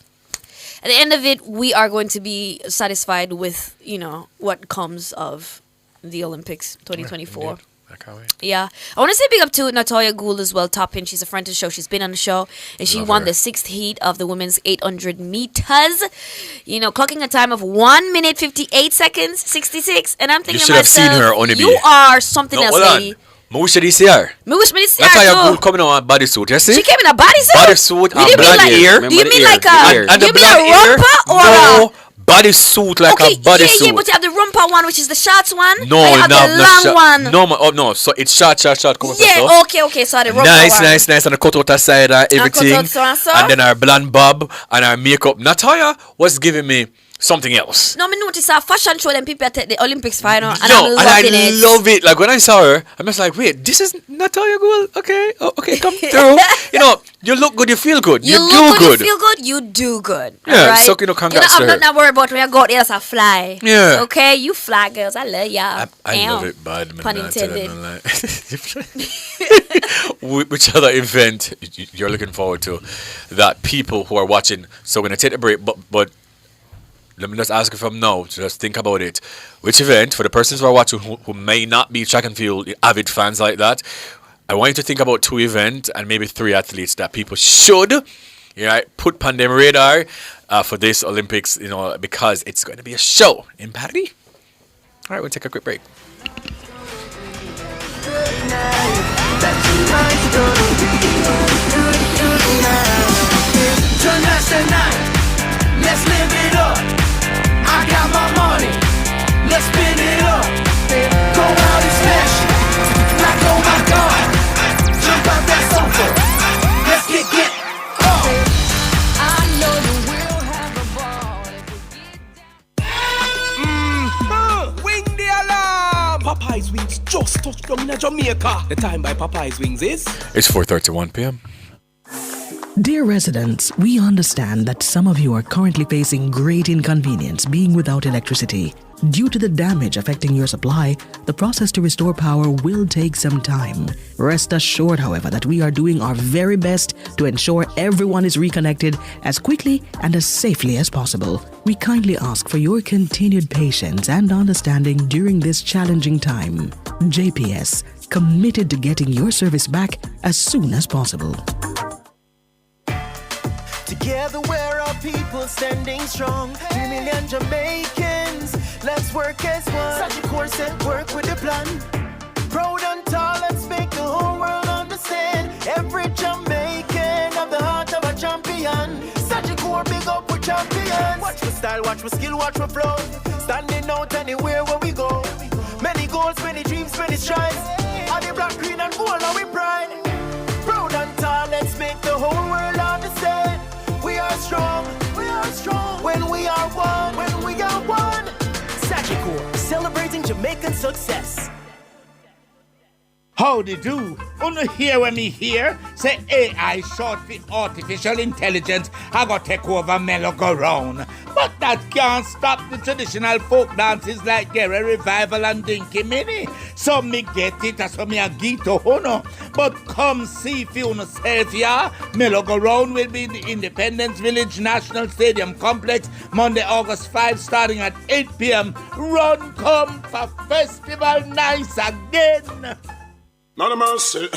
at the end of it, we are going to be satisfied with, you know, what comes of the Olympics 2024. I can't wait. Yeah. I want to say big up to Natalia Gould as well, top pin. She's a friend of the show. She's been on the show, and she won the 6th heat of the women's 800 meters. You know, clocking a time of 1 minute 58 seconds, 66. And I'm thinking, you should have seen her on the you are something else, lady. Me wish me to see her. Me wish me to see her Natalia too. Gould coming on a bodysuit, you see? She came in a bodysuit? Bodysuit and blonde hair. Do you mean like a rumpa or no, bodysuit like a bodysuit. Yeah, but you have the rumpa one, which is the shorts one. No, and you have the long one. No, so it's short. Come yeah, okay, so the rumpa nice, and the cut out side and everything. And then our blonde bob and our makeup. Natalia was giving me something else. No, me notice a fashion show them people take the Olympics final, and I'm loving it. Love it. Like when I saw her, I'm just like, wait, this is Natalia Gould. Okay, come through. You know, you look good, you feel good, you do good. You feel good, you do good. Yeah, right? so congrats to her. I'm not worried about when I go out there as a fly. Yeah. Okay, you fly girls, I love y'all. I love it, bad. Pun intended. Which other event you're looking forward to that people who are watching? So we're gonna take a break, but let me just ask you from now. Just think about it. Which event, for the persons who are watching who may not be track and field avid fans like that, I want you to think about 2 events and maybe 3 athletes that people should, put on their radar for this Olympics, because it's going to be a show in Paris. All right, we'll take a quick break. Let's live it up. I got my money. Let's spin it up. Go out and smash it. Like, oh my God. Jump out that sofa. Let's get up. I know you will have a ball if we get down. Wing the alarm. Popeye's Wings just touched down in Jamaica. The time by Popeye's Wings is? It's 4:31 p.m. Dear residents, we understand that some of you are currently facing great inconvenience being without electricity. Due to the damage affecting your supply, the process to restore power will take some time. Rest assured, however, that we are doing our very best to ensure everyone is reconnected as quickly and as safely as possible. We kindly ask for your continued patience and understanding during this challenging time. JPS, committed to getting your service back as soon as possible. Together we're our people standing strong. 3 million Jamaicans, let's work as one. Such a course and work with a plan. Proud and tall, let's make the whole world understand. Every Jamaican have the heart of a champion. Such a core, big up with champions. Watch my style, watch my skill, watch my flow. Standing out anywhere where we go. Many goals, many dreams, many strides. All the black, green and gold, and we pride. Proud and tall, let's make the whole world understand. We are strong when we are one. Sagicor, celebrating Jamaican success. Howdy do. Wanna hear when me hear? Say AI short for artificial intelligence. I got take over mellow go round. But that can't stop the traditional folk dances like Gary Revival and Dinky Mini. So me get it, that's what me a get to Huno. But come see for yourself, yeah. Mellow go round will be in the Independence Village National Stadium Complex Monday, August 5, starting at 8 p.m. Run come for festival nice again. None of mercy.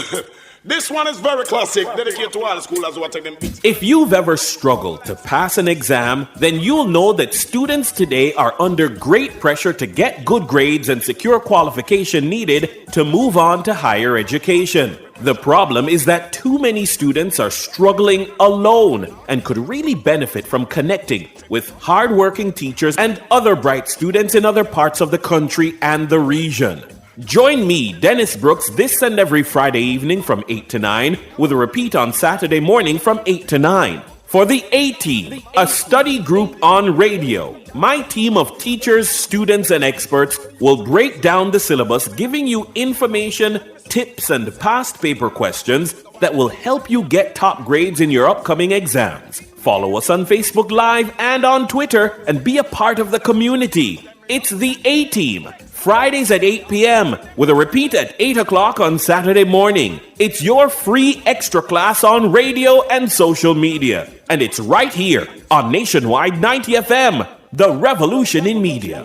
This one is very classic, dedicated to all the schoolers who are taking beats. If you've ever struggled to pass an exam, then you'll know that students today are under great pressure to get good grades and secure qualification needed to move on to higher education. The problem is that too many students are struggling alone and could really benefit from connecting with hardworking teachers and other bright students in other parts of the country and the region. Join me, Dennis Brooks, this and every Friday evening from 8 to 9, with a repeat on Saturday morning from 8 to 9. For the A-Team, a study group on radio, my team of teachers, students, and experts will break down the syllabus, giving you information, tips, and past paper questions that will help you get top grades in your upcoming exams. Follow us on Facebook Live and on Twitter and be a part of the community. It's the A-Team. Fridays at 8 p.m. with a repeat at 8 o'clock on Saturday morning. It's your free extra class on radio and social media. And it's right here on Nationwide 90 FM, the revolution in media.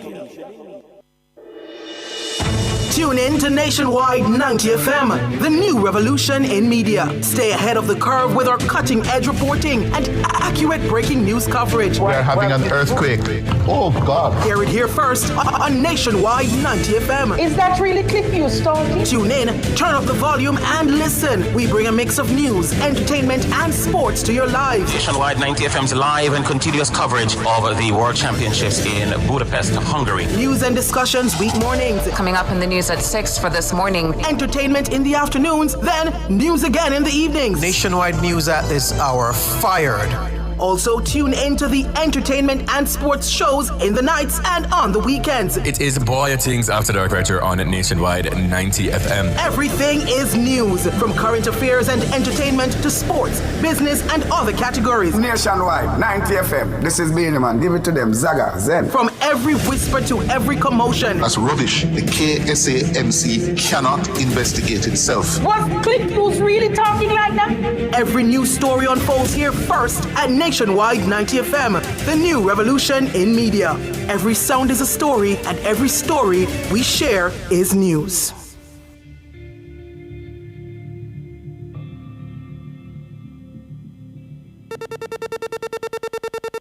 Tune in to Nationwide 90 FM, the new revolution in media. Stay ahead of the curve with our cutting-edge reporting and accurate breaking news coverage. We are having an earthquake. Oh, God. Hear it here first on Nationwide 90 FM. Is that really clip you started? Tune in, turn up the volume, and listen. We bring a mix of news, entertainment, and sports to your lives. Nationwide 90 FM's live and continuous coverage of the World Championships in Budapest, Hungary. News and discussions week mornings. Coming up in the news at 6 for this morning. Entertainment in the afternoons, then news again in the evenings. Nationwide news at this hour. Fired. Also, tune in to the entertainment and sports shows in the nights and on the weekends. It is Boy Things After Dark right here on Nationwide 90 FM. Everything is news, from current affairs and entertainment to sports, business, and other categories. Nationwide 90 FM. This is Beenie Man. Give it to them. Zaga, Zen. From every whisper to every commotion. That's rubbish. The KSAMC cannot investigate itself. Was Click News really talking like that? Every news story unfolds here first at Nationwide 90 FM, the new revolution in media. Every sound is a story, and every story we share is news.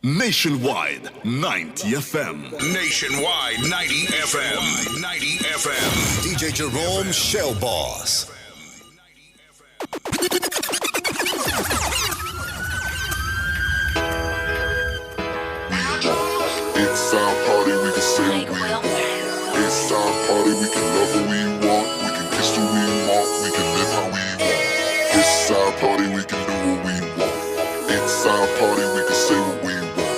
Nationwide 90 FM. Nationwide 90 FM. 90 FM. DJ Jerome Shell Boss. It's our party, we can say what we want. It's our party, we can love who we want. We can kiss who we want. We can live how we want. It's our party, we can do what we want. It's our party, we can say what we want.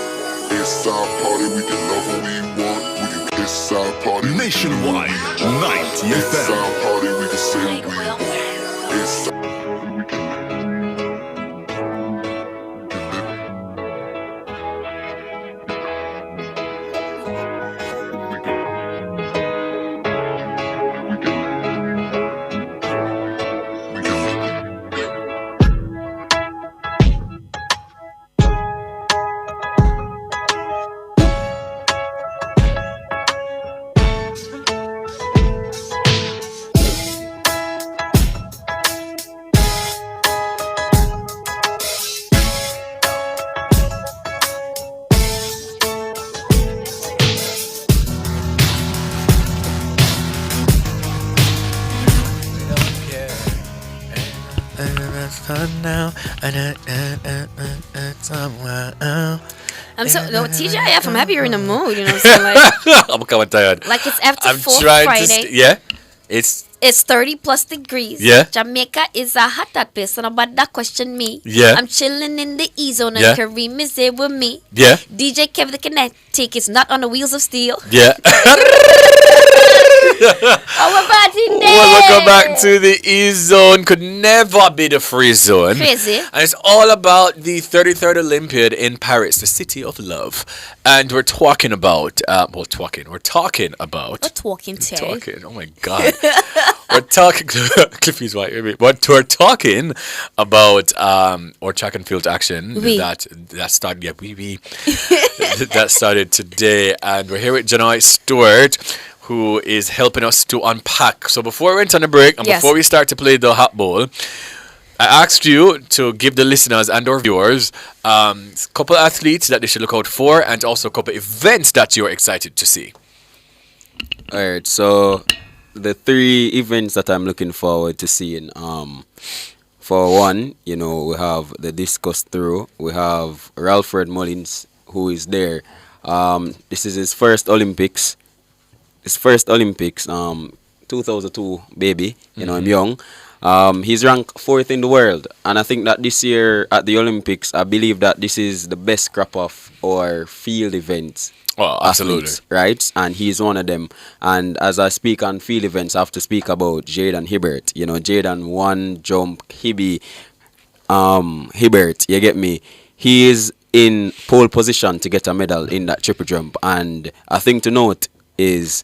It's our party, we can love who we want. We can kiss our party. Nationwide 90 FM. It's our party, we can say what we want. It's our party, we can I'm so no TGIF. I'm happy you're in the mood. You know, so like I'm kind of tired. Like it's after I'm 4th trying Friday. yeah, it's 30 plus degrees. Yeah. Jamaica is a hot place, and about that question me. Yeah. I'm chilling in the E zone, and Yeah. Kareem is there with me. Yeah. DJ Kev the Kinetic is not on the wheels of steel. Yeah. Our party day. Well, Welcome back to the E Zone. Could never be the free zone. Crazy. And it's all about the 33rd Olympiad in Paris, the city of love. And we're talking about, We're talking, Terry. Talking. Oh my God. We're talking, Cliffy's right, but we're talking about our track and field action that started, that started today. And we're here with Janai Stewart, who is helping us to unpack. So before we went on the break and before we start to play the hot bowl, I asked you to give the listeners and our viewers a couple athletes that they should look out for and also a couple events that you're excited to see. All right, so the 3 events that I'm looking forward to seeing, for one, we have the discus throw. We have Ralfred Mullins, who is there. This is his first Olympics. 2002 baby. I'm young. He's ranked 4th in the world, and I think that this year at the Olympics, I believe that this is the best crop of our field events. Oh, absolutely. Athletes, right? And he's one of them. And as I speak on field events, I have to speak about Jaden Hibbert. Jaden one jump, Hibbert, you get me? He is in pole position to get a medal in that triple jump. And a thing to note is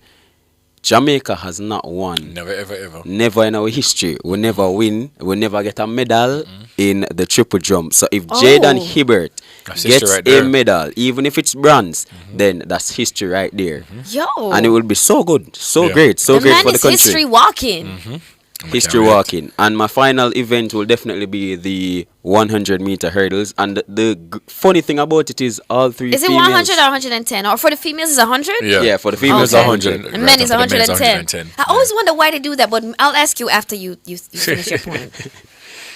Jamaica has not won. Never, ever. Never in our history. We never win. We never get a medal in the triple jump. So if Jaden Hibbert gets a medal, even if it's bronze, then that's history right there. Yo. And it will be so good, so great, so great for the country. History walking. History walking. And my final event will definitely be the 100-meter hurdles. And the funny thing about it is all 3 Is it females. 100 or 110? Or for the females is 100? Yeah, for the females 100. And men is 110. I always wonder why they do that, but I'll ask you after you finish your point.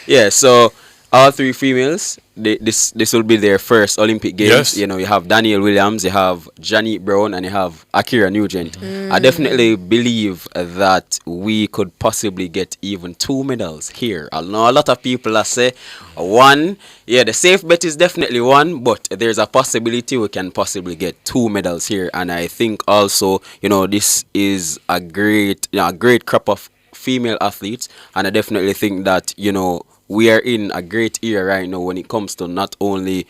Yeah, so all 3 females, this will be their first Olympic Games. Yes. You have Danielle Williams, you have Janet Brown, and you have Akira Nugent. I definitely believe that we could possibly get even 2 medals here. I know a lot of people that say 1. Yeah, the safe bet is definitely 1, but there's a possibility we can possibly get 2 medals here. And I think also, this is a great crop of female athletes, and I definitely think that, we are in a great era right now when it comes to not only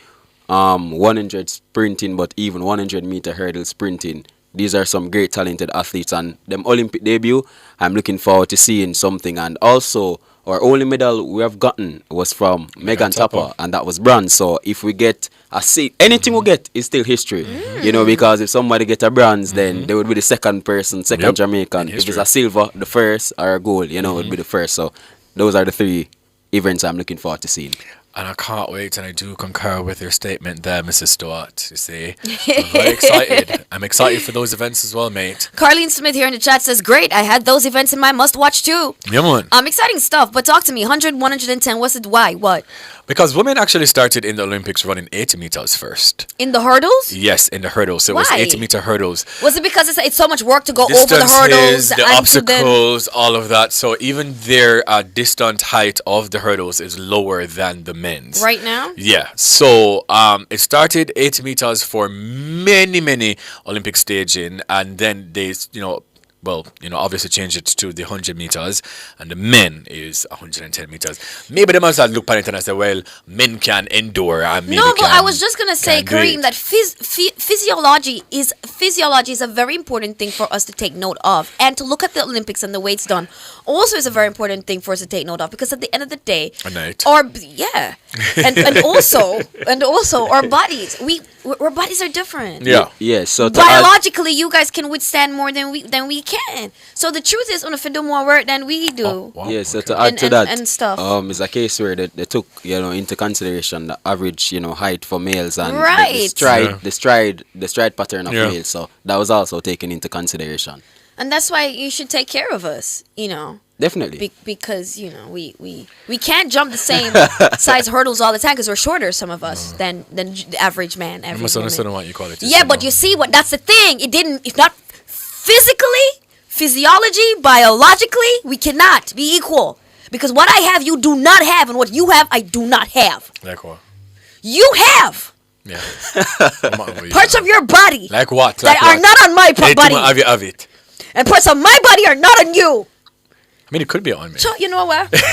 100 sprinting, but even 100-meter hurdle sprinting. These are some great talented athletes, and them Olympic debut, I'm looking forward to seeing something. And also, our only medal we have gotten was from Megan Tapper, and that was bronze. So if we get a seat, anything we get is still history. Because if somebody get a bronze, then they would be the second Jamaican. If it's a silver, the first, or a gold, it would be the first. So those are the 3 events I'm looking forward to seeing. And I can't wait, and I do concur with your statement there, Mrs. Stewart. You see, I'm very excited. I'm excited for those events as well, mate. Carlene Smith here in the chat says, great, I had those events in my must-watch too. Yeah, man. Exciting stuff, but talk to me. 100, 110, what's it, why, what? Because women actually started in the Olympics running 80 meters first. In the hurdles? Yes, in the hurdles. So it was 80-meter hurdles. Was it because it's so much work to go over the hurdles? The obstacles, all of that. So even their distant height of the hurdles is lower than the men's. Right now? Yeah. So it started 80 meters for many Olympic staging, and then they, obviously changed it to the 100 meters, and the men is 110 meters. Maybe they must have looked at it and say, well, men can endure. No, but I was just going to say, Kareem, that physiology is a very important thing for us to take note of. And to look at the Olympics and the weights done also is a very important thing for us to take note of. Because at the end of the day, and also our bodies, our bodies are different. Yeah. So biologically, you guys can withstand more than we can. So the truth is, on if you do more work than we do. Yeah. So to add to that, and stuff. It's a case where they took into consideration the average height for males and the stride pattern of males. So that was also taken into consideration. And that's why you should take care of us. Definitely. Because we can't jump the same size hurdles all the time because we're shorter, some of us, than the average man. I must understand what you call it. Yeah, but you see what? That's the thing. If not physically, physiology, biologically, we cannot be equal. Because what I have, you do not have, and what you have, I do not have. Like what? You have. Yeah. Parts of your body. Like what? That are not on my body. Have it. And parts of my body are not on you. I mean, it could be on me. Sure, you know what? 15 on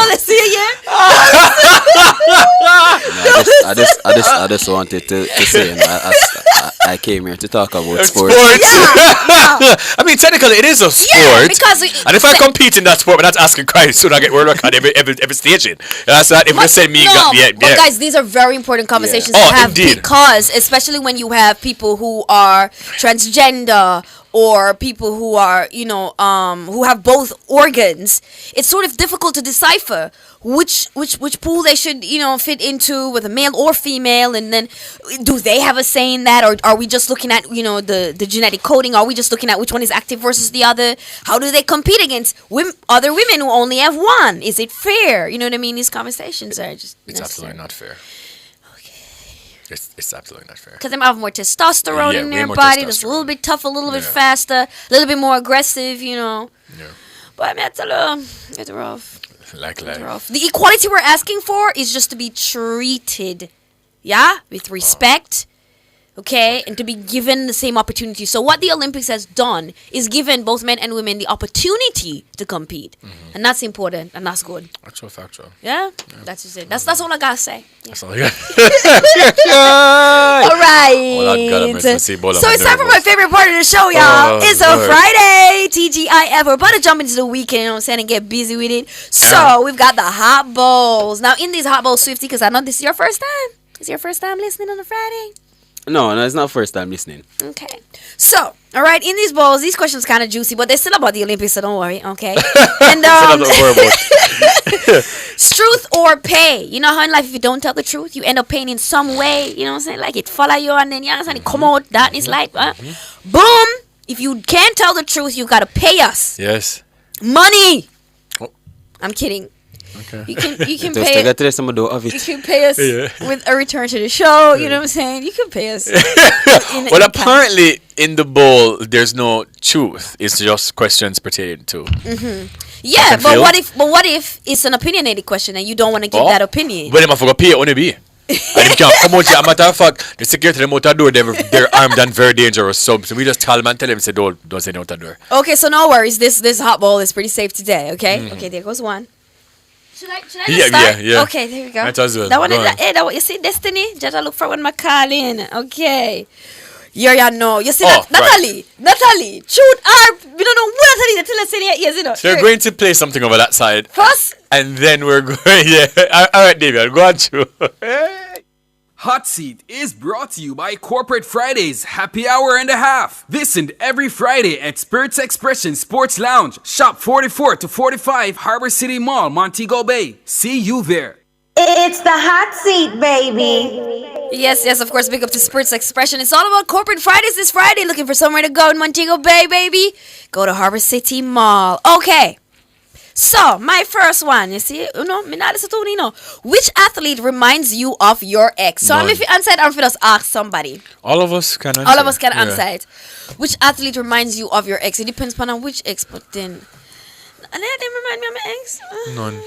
the see you. I just wanted to say, I came here to talk about sports. I mean, technically, it is a sport. Yeah, because and if I compete in that sport, but that's asking Christ, should I get world record every station? That's not. If you say me, but guys, these are very important conversations to have because, especially when you have people who are transgender or people who are, who have both organs, it's sort of difficult to decipher which pool they should, fit into with a male or female, and then do they have a say in that, or are we just looking at, the genetic coding? Are we just looking at which one is active versus the other? How do they compete against other women who only have one? Is it fair? You know what I mean? These conversations are just It's absolutely not fair. It's absolutely not fair. Because they might have more testosterone in their body. It's a little bit tougher, a little bit faster, a little bit more aggressive, Yeah. But I mean, it's rough. Like rough. The equality we're asking for is just to be treated, with respect. Okay, and to be given the same opportunity. So what the Olympics has done is given both men and women the opportunity to compete, and that's important and that's good. Factual. Yeah, that's just it. That's all I gotta say. That's all I got. All right. So it's time for my favorite part of the show, y'all. It's a Friday, TGIF. We're about to jump into the weekend, you know what I'm saying, and get busy with it. So we've got the hot bowls. Now in these hot bowls, Swifty, because I know this is your first time. Is your first time listening on a Friday? No, it's not first time listening. Okay. So, all right, in these bowls, these questions kind of juicy, but they're still about the Olympics, so don't worry, okay? And it's truth or pay. You know how in life, if you don't tell the truth, you end up paying in some way, you know what I'm saying? Like it follow you and then, you understand, it come out, that is like, boom. If you can't tell the truth, you got to pay us. Yes. Money. Oh. I'm kidding. Okay. You can pay. You can pay us with a return to the show. You know what I'm saying? You can pay us. Well, apparently in the bowl there's no truth. It's just questions pertaining to. Yeah, but what if it's an opinionated question and you don't want to give that opinion? Well, I'm gonna pay it on be. And you can't come out here. A matter of fact, the security them out the door, they're armed and very dangerous. So we just call them and tell them, say, don't say no out the door. Okay, so no worries. This hot bowl is pretty safe today. Okay. Okay, there goes one. Should I just start? Yeah. Okay, there we go. Might as well. That one is that what you see, Destiny? Just look for when I call in. Okay. Yeah, no. You see that? Natalie. Shoot her. We don't know what Natalie tell us in your ears, you know. So we're going to play something over that side. First? And then we're going, All right, David, go on through. Hot Seat is brought to you by Corporate Fridays Happy Hour and a Half. This and every Friday at Spirits Expression Sports Lounge, Shop 44 to 45, Harbor City Mall, Montego Bay. See you there. It's the hot seat, baby. Yes, of course, big up to Spirits Expression. It's all about Corporate Fridays this Friday. Looking for somewhere to go in Montego Bay, baby? Go to Harbor City Mall. Okay. So, my first one, you see, which athlete reminds you of your ex? So, if you answer it, I'm going to just ask somebody. All of us can answer. All of us can answer it. Which athlete reminds you of your ex? It depends on which ex, but then... They remind me of my ex? None.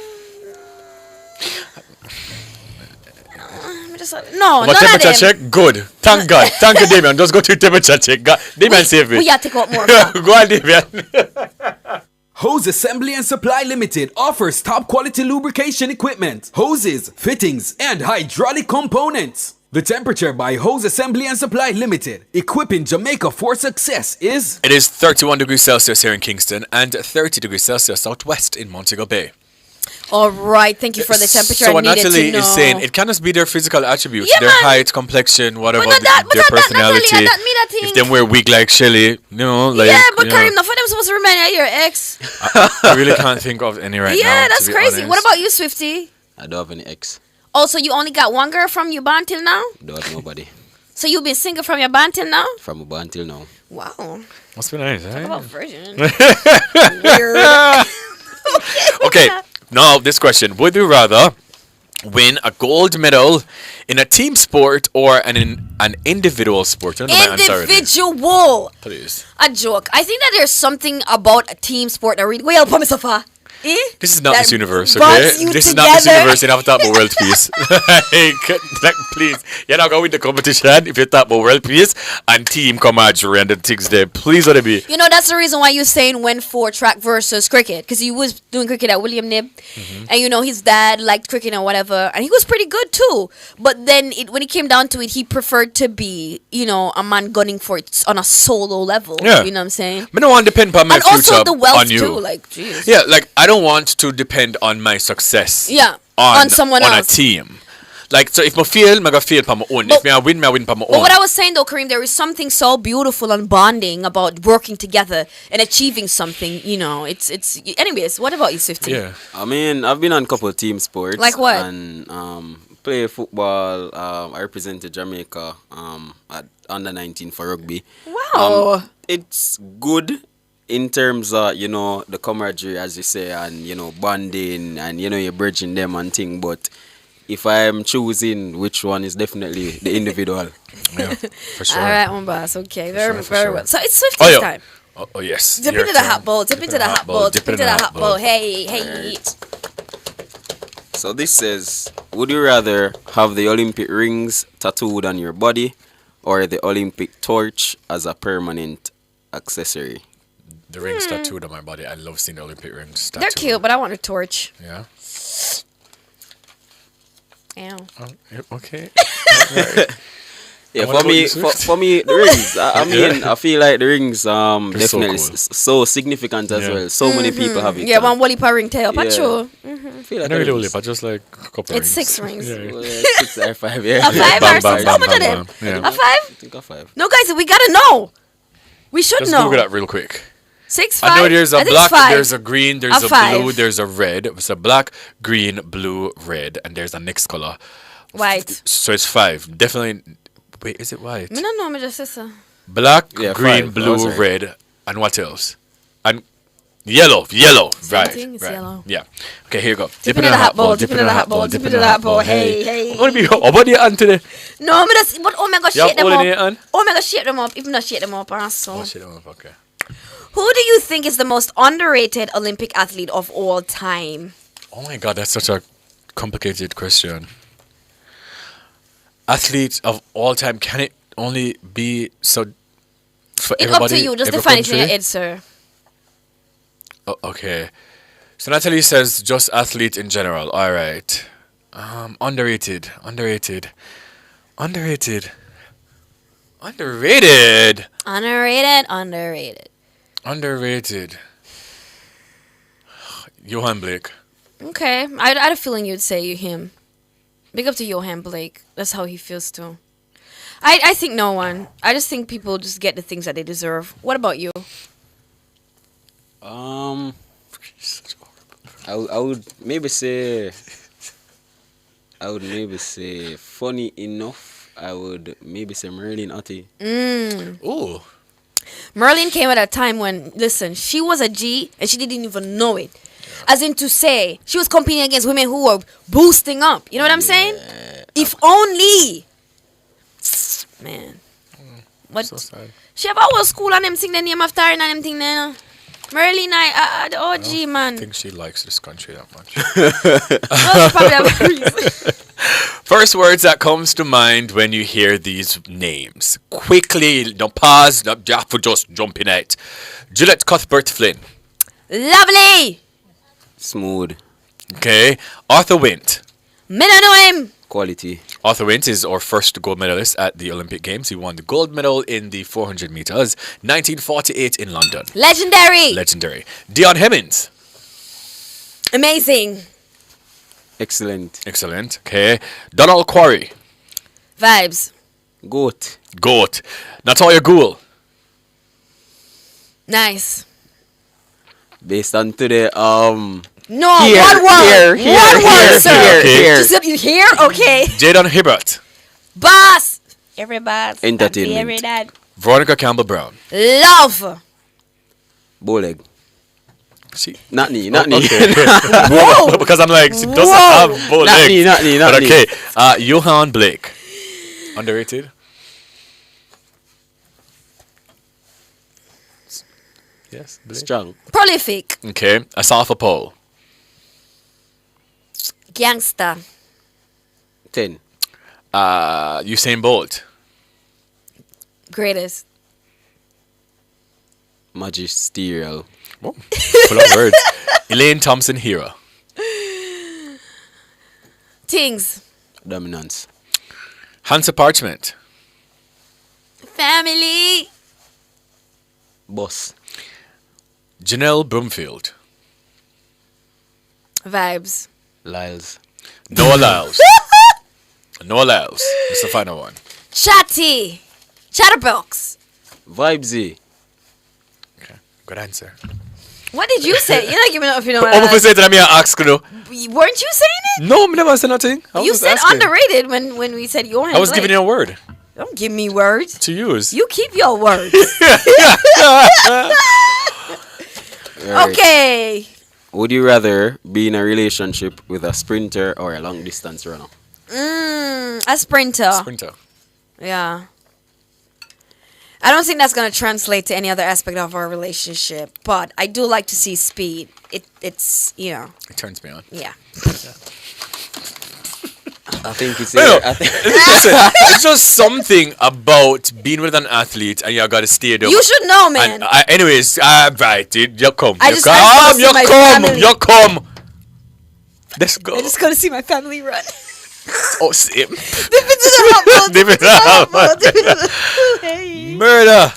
No, but temperature check, good. Thank God. Thank you, Damian. Just go to temperature check. Damian, save it. We have to take out more. Go on, Damian. Hose Assembly and Supply Limited offers top quality lubrication equipment, hoses, fittings, and hydraulic components. The temperature by Hose Assembly and Supply Limited, equipping Jamaica for success is... It is 31 degrees Celsius here in Kingston and 30 degrees Celsius southwest in Montego Bay. All right, thank you for the temperature. So I needed Natalie to know. is saying it cannot be their physical attributes, Yeah, their man. height, complexion, whatever, But their personality. If them wear wig like Shelly, like Karim, enough of them supposed to remind you of your ex. I really can't think of any right now. Yeah, that's to be crazy. honest. What about you, Swifty? I don't have any ex. Oh, so you only got one girl from your band till now? Don't have nobody. So you've been single from your band till now? From a band till now. Wow. Must be nice, Talk eh? about virgin. Weird. Okay, now this question. Would you rather win a gold medal in a team sport or an individual sport? Individual. Please. A joke. I think that there's something about a team sport that really... Well, Pamisafa. This is not Miss Universe, okay? This is not Miss Universe. You have to talk about world peace. Like, please. You're not going to win the competition if you talk about world peace and team camaraderie and the things there. Please let it be. You know, that's the reason why you're saying went for track versus cricket. Because he was doing cricket at William Nib. And, you know, his dad liked cricket and whatever. And he was pretty good, too. But then when it came down to it, he preferred to be, you know, a man gunning for it on a solo level. Yeah. You know what I'm saying? I don't want to depend on my and future also the wealth, on you. too. Like, jeez. Yeah, like, I don't want to depend on my success. Yeah. On someone else. On a else. team. Like, so if I fail, I'm going to fail for my own. If I win for my own. But what I was saying though, Kareem, there is something so beautiful and bonding about working together and achieving something. You know, it's. Anyways, what about you, Swifty? Yeah, I mean, I've been on a couple of team sports. Like what? And play football. I represented Jamaica at under 19 for rugby. Wow. It's good in terms of, you know, the camaraderie, as you say, and, you know, bonding and, you know, you're bridging them and thing, but if I'm choosing which one is definitely the individual. Yeah, for sure. All right, one boss. Okay, very sure. well. So it's Swifty's time. Oh, yes. Dip into the hot bowl. Dip into the hot bowl. Dip into the hot bowl. Hey. So this says, would you rather have the Olympic rings tattooed on your body or the Olympic torch as a permanent accessory? The rings tattooed on my body. I love seeing the Olympic rings tattooed. They're cute, but I want a torch. Yeah. Ew. Okay. Yeah, for me, the rings. I mean, I feel like the rings definitely so significant as well. So many people have it. Yeah, one Wally ring tail, but true. I feel like I really I just like a couple it's rings. 6 rings. Yeah. Well, 6 or 5, yeah. A 5 or 6? How much of them? Yeah. A 5? I think a 5. No, guys, we gotta know. We should Let's know. Google that real quick. 6, 5? I know there's a I think black, it's 5. there's a green, there's a five. blue, there's a red. It's a black, green, blue, red, and there's a next color. White. So it's 5. Definitely. Wait, is it white? I don't know, I'm just sister. Black, Yeah, green, 5. blue, Oh, sorry. red, and what else? And yellow. Right. thing, it's right. yellow. Yeah. Okay, here you go. Dip into the hot bowl. Dip into the hot bowl. Dip into the hot bowl. Hey. I'm gonna be about your hand today. No, but oh my gosh, You shake have them all in up. your hand? Oh my gosh, shake them up. If not shake them up, also. Oh, shit, okay. Who do you think is the most underrated Olympic athlete of all time? Oh my god, that's such a complicated question. Athlete of all time, can it only be so for It's everybody? up to you. Just every define it in your country? head, sir. Oh, okay. So Natalie says just athlete in general. All right. Underrated. Underrated. Johan Blake. Okay. I had a feeling you'd say him. Big up to Johan Blake. That's how he feels too. I think no one. I just think people just get the things that they deserve. What about you? I would maybe say funny enough. I would maybe say Merlin Otti. Ooh. Merlin came at a time when, listen, she was a G and she didn't even know it. As in to say, she was competing against women who were boosting up. You know what I'm saying? If only. Man. What? So sad. She have our school and them sing the name after her and them thing there. Merlin, the OG, man. I think she likes this country that much. No, she probably have a reason. First words that comes to mind when you hear these names. Quickly, don't pause, don't just jump in it. Gillette Cuthbert Flynn. Lovely. Smooth. Okay. Arthur Wint. Me don't know him. Quality. Arthur Wint is our first gold medalist at the Olympic Games. He won the gold medal in the 400 meters, 1948 in London. Legendary. Dion Hemmings. Amazing. Excellent. Okay. Donald Quarry. Vybz. Goat. Natalia Gould. Nice. Based on today, No, here, one word. here, One word, sir. here. Just you here? Okay. Jadon Hibbert. Boss. Everybody. Entertainment. Veronica Campbell Brown. Love. Bowleg. See? Not knee. Okay. Whoa. Because I'm like, she doesn't have both legs. Not knee. But okay. Johan Blake. Underrated? Yes, Blake. Strong. Prolific. Okay. Asafa Paul. Gangster. 10. Usain Bolt. Greatest. Magisterial. Oh, full of words. Elaine Thompson hero. Things. Dominance. Hansa Parchment. Family. Boss. Janelle Broomfield. Vybz. Lyles. Noah Lyles. Noah Lyles. It's the final one. Chatty. Chatterbox. Vybz. Good answer. What did you say? You're not giving up if you know what I'm going to say that I'm here ask you. Weren't you saying it? No, I never said nothing. You said underrated when we said you weren't. I was giving you a word. Don't give me words. To use. You keep your words. Right. Okay. Would you rather be in a relationship with a sprinter or a long distance runner? A sprinter. Sprinter. Yeah. I don't think that's going to translate to any other aspect of our relationship, but I do like to see speed. It's, you know. It turns me on. Yeah. I think it's... Listen, it's just something about being with an athlete and you got to stay there. You should know, man. Anyways, right, you come. You come. Let's go. I just got to see my family run. Oh, same. Dip into the hot bowl. Dip into the hot bowl. Hey. Murder.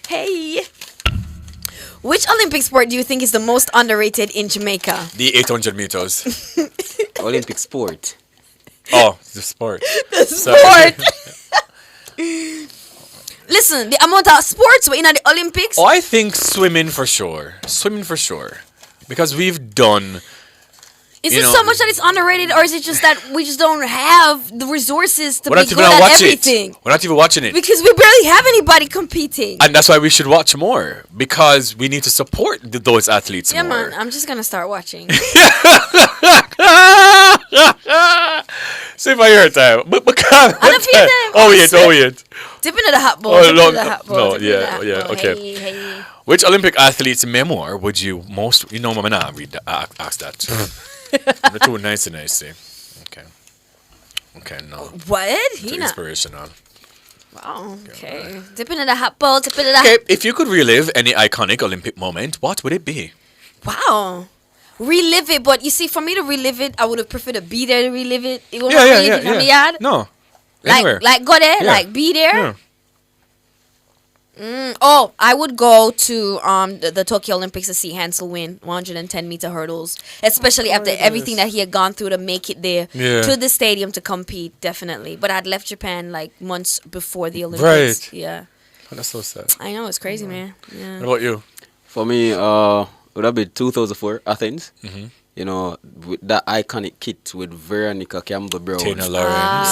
Hey. Which Olympic sport do you think is the most underrated in Jamaica? The 800 meters. Olympic sport. Oh, the sport. The sport. Listen, the amount of sports were in the Olympics. Oh, I think swimming for sure. Because we've done... Is it so much that it's underrated, or is it just that we just don't have the resources to be good at everything? We're not even watching it. Because we barely have anybody competing. And that's why we should watch more. Because we need to support those athletes more. Yeah, man. I'm just going to start watching. See if I hear time. But wait. Dip into the hot bowl. Okay. Hey. Which Olympic athlete's memoir would you most... You know, I'm not read that. Ask that. I'm too nice. Okay, no. What? Too inspirational. Wow, okay. Dip into the hot bowl. Okay, if you could relive any iconic Olympic moment, what would it be? Wow. Relive it, but you see, for me to relive it, I would have preferred to be there to relive it. It won't Yeah. No. Anywhere. Like go there, like be there. Yeah. I would go to the Tokyo Olympics to see Hansel win 110-meter hurdles, especially after everything that he had gone through to make it there to the stadium to compete, definitely. But I'd left Japan like months before the Olympics. Right. Yeah. Oh, that's so sad. I know, it's crazy, man. Yeah. What about you? For me, would have been 2004 Athens. Mm-hmm. You know, with that iconic kit with Veronica Campbell-Brown. Tina Lawrence.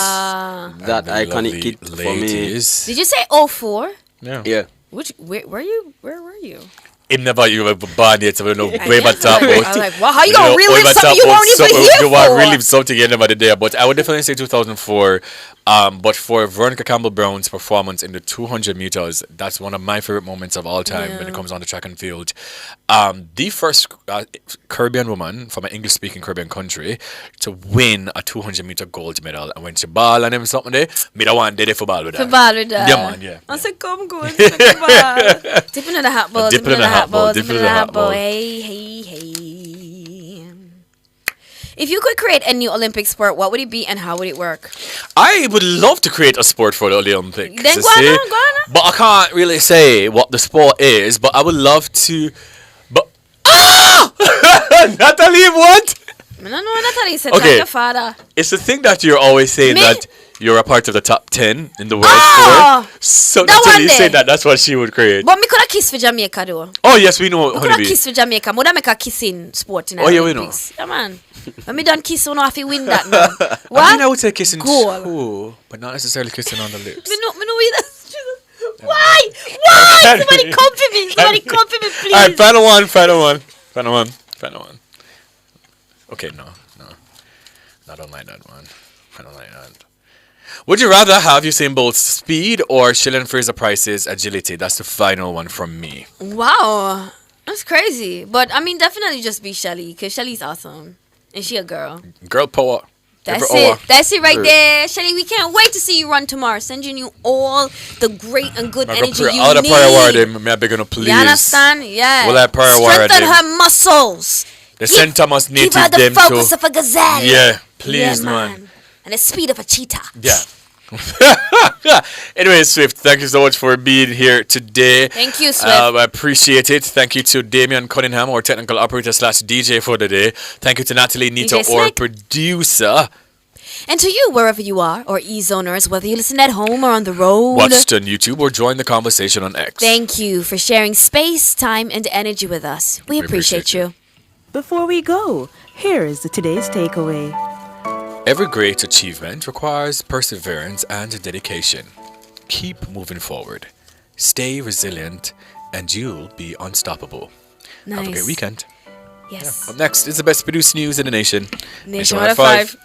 That iconic kit for me. Did you say 04? Yeah. Where were you? It never you were born yet, so we know way back top. I was like, well, how you gonna relive something you weren't even here for? You want to relive something you never did there, but I would definitely say 2004. But for Veronica Campbell-Brown's performance in the 200 meters, that's one of my favorite moments of all time when it comes on the track and field. The first Caribbean woman from an English-speaking Caribbean country to win a 200-meter gold medal. And when she ball and them something there, me the one did it for ball with that. Yeah, man, yeah. I said, come good. Dip into the hot bowl. Dip into the hot bowl. Hey. If you could create a new Olympic sport, what would it be and how would it work? I would love to create a sport for the Olympics. Then go on. But I can't really say what the sport is, but I would love to... Natalie, what? I don't know what Natalie said. Okay. Like your father. It's the thing that you're always saying that you're a part of the top 10 in the world sport. So Natalie said that's what she would create. But me could have kissed for Jamaica though. Oh yes, we know. We could have kissed for Jamaica. Would make a kissing sport in the Olympics. Yeah, man. When me done kiss, you know if you win that now. What? I mean, I would say kissing too, but not necessarily kissing on the lips. Me know Why? Somebody come for me. Please. Alright, final one. Okay, no. I don't like that one. I don't like that. Would you rather have Usain Bolt's speed or Shilling Fraser Price's agility? That's the final one from me. Wow. That's crazy. But, I mean, definitely just be Shelly, because Shelly's awesome. And she a girl. Girl power. That's Every hour. it. That's it right there. Shelly, we can't wait to see you run tomorrow. Sending you all the great and good energy you all the need. prayer word them, may I beg you please. You understand? Yeah. All that prayer word Strengthen them. her muscles. The St. Thomas native Give her the them focus too. of a gazelle. Yeah, please, Yeah, man. And the speed of a cheetah. Yeah. Anyway, Swift, thank you so much for being here today. Thank you, Swift. I appreciate it. Thank you to Damian Cunningham, our technical operator / DJ for the day. Thank you to Natalie Nito, DJ our Slick. producer. And to you, wherever you are, or e-zoners, whether you listen at home or on the road. Watched on YouTube or join the conversation on X. Thank you for sharing space, time, and energy with us. We appreciate you. Before we go, here is today's takeaway. Every great achievement requires perseverance and dedication. Keep moving forward. Stay resilient, and you'll be unstoppable. Nice. Have a great weekend. Yes. Up next is the best produced news in the nation. Nation 105.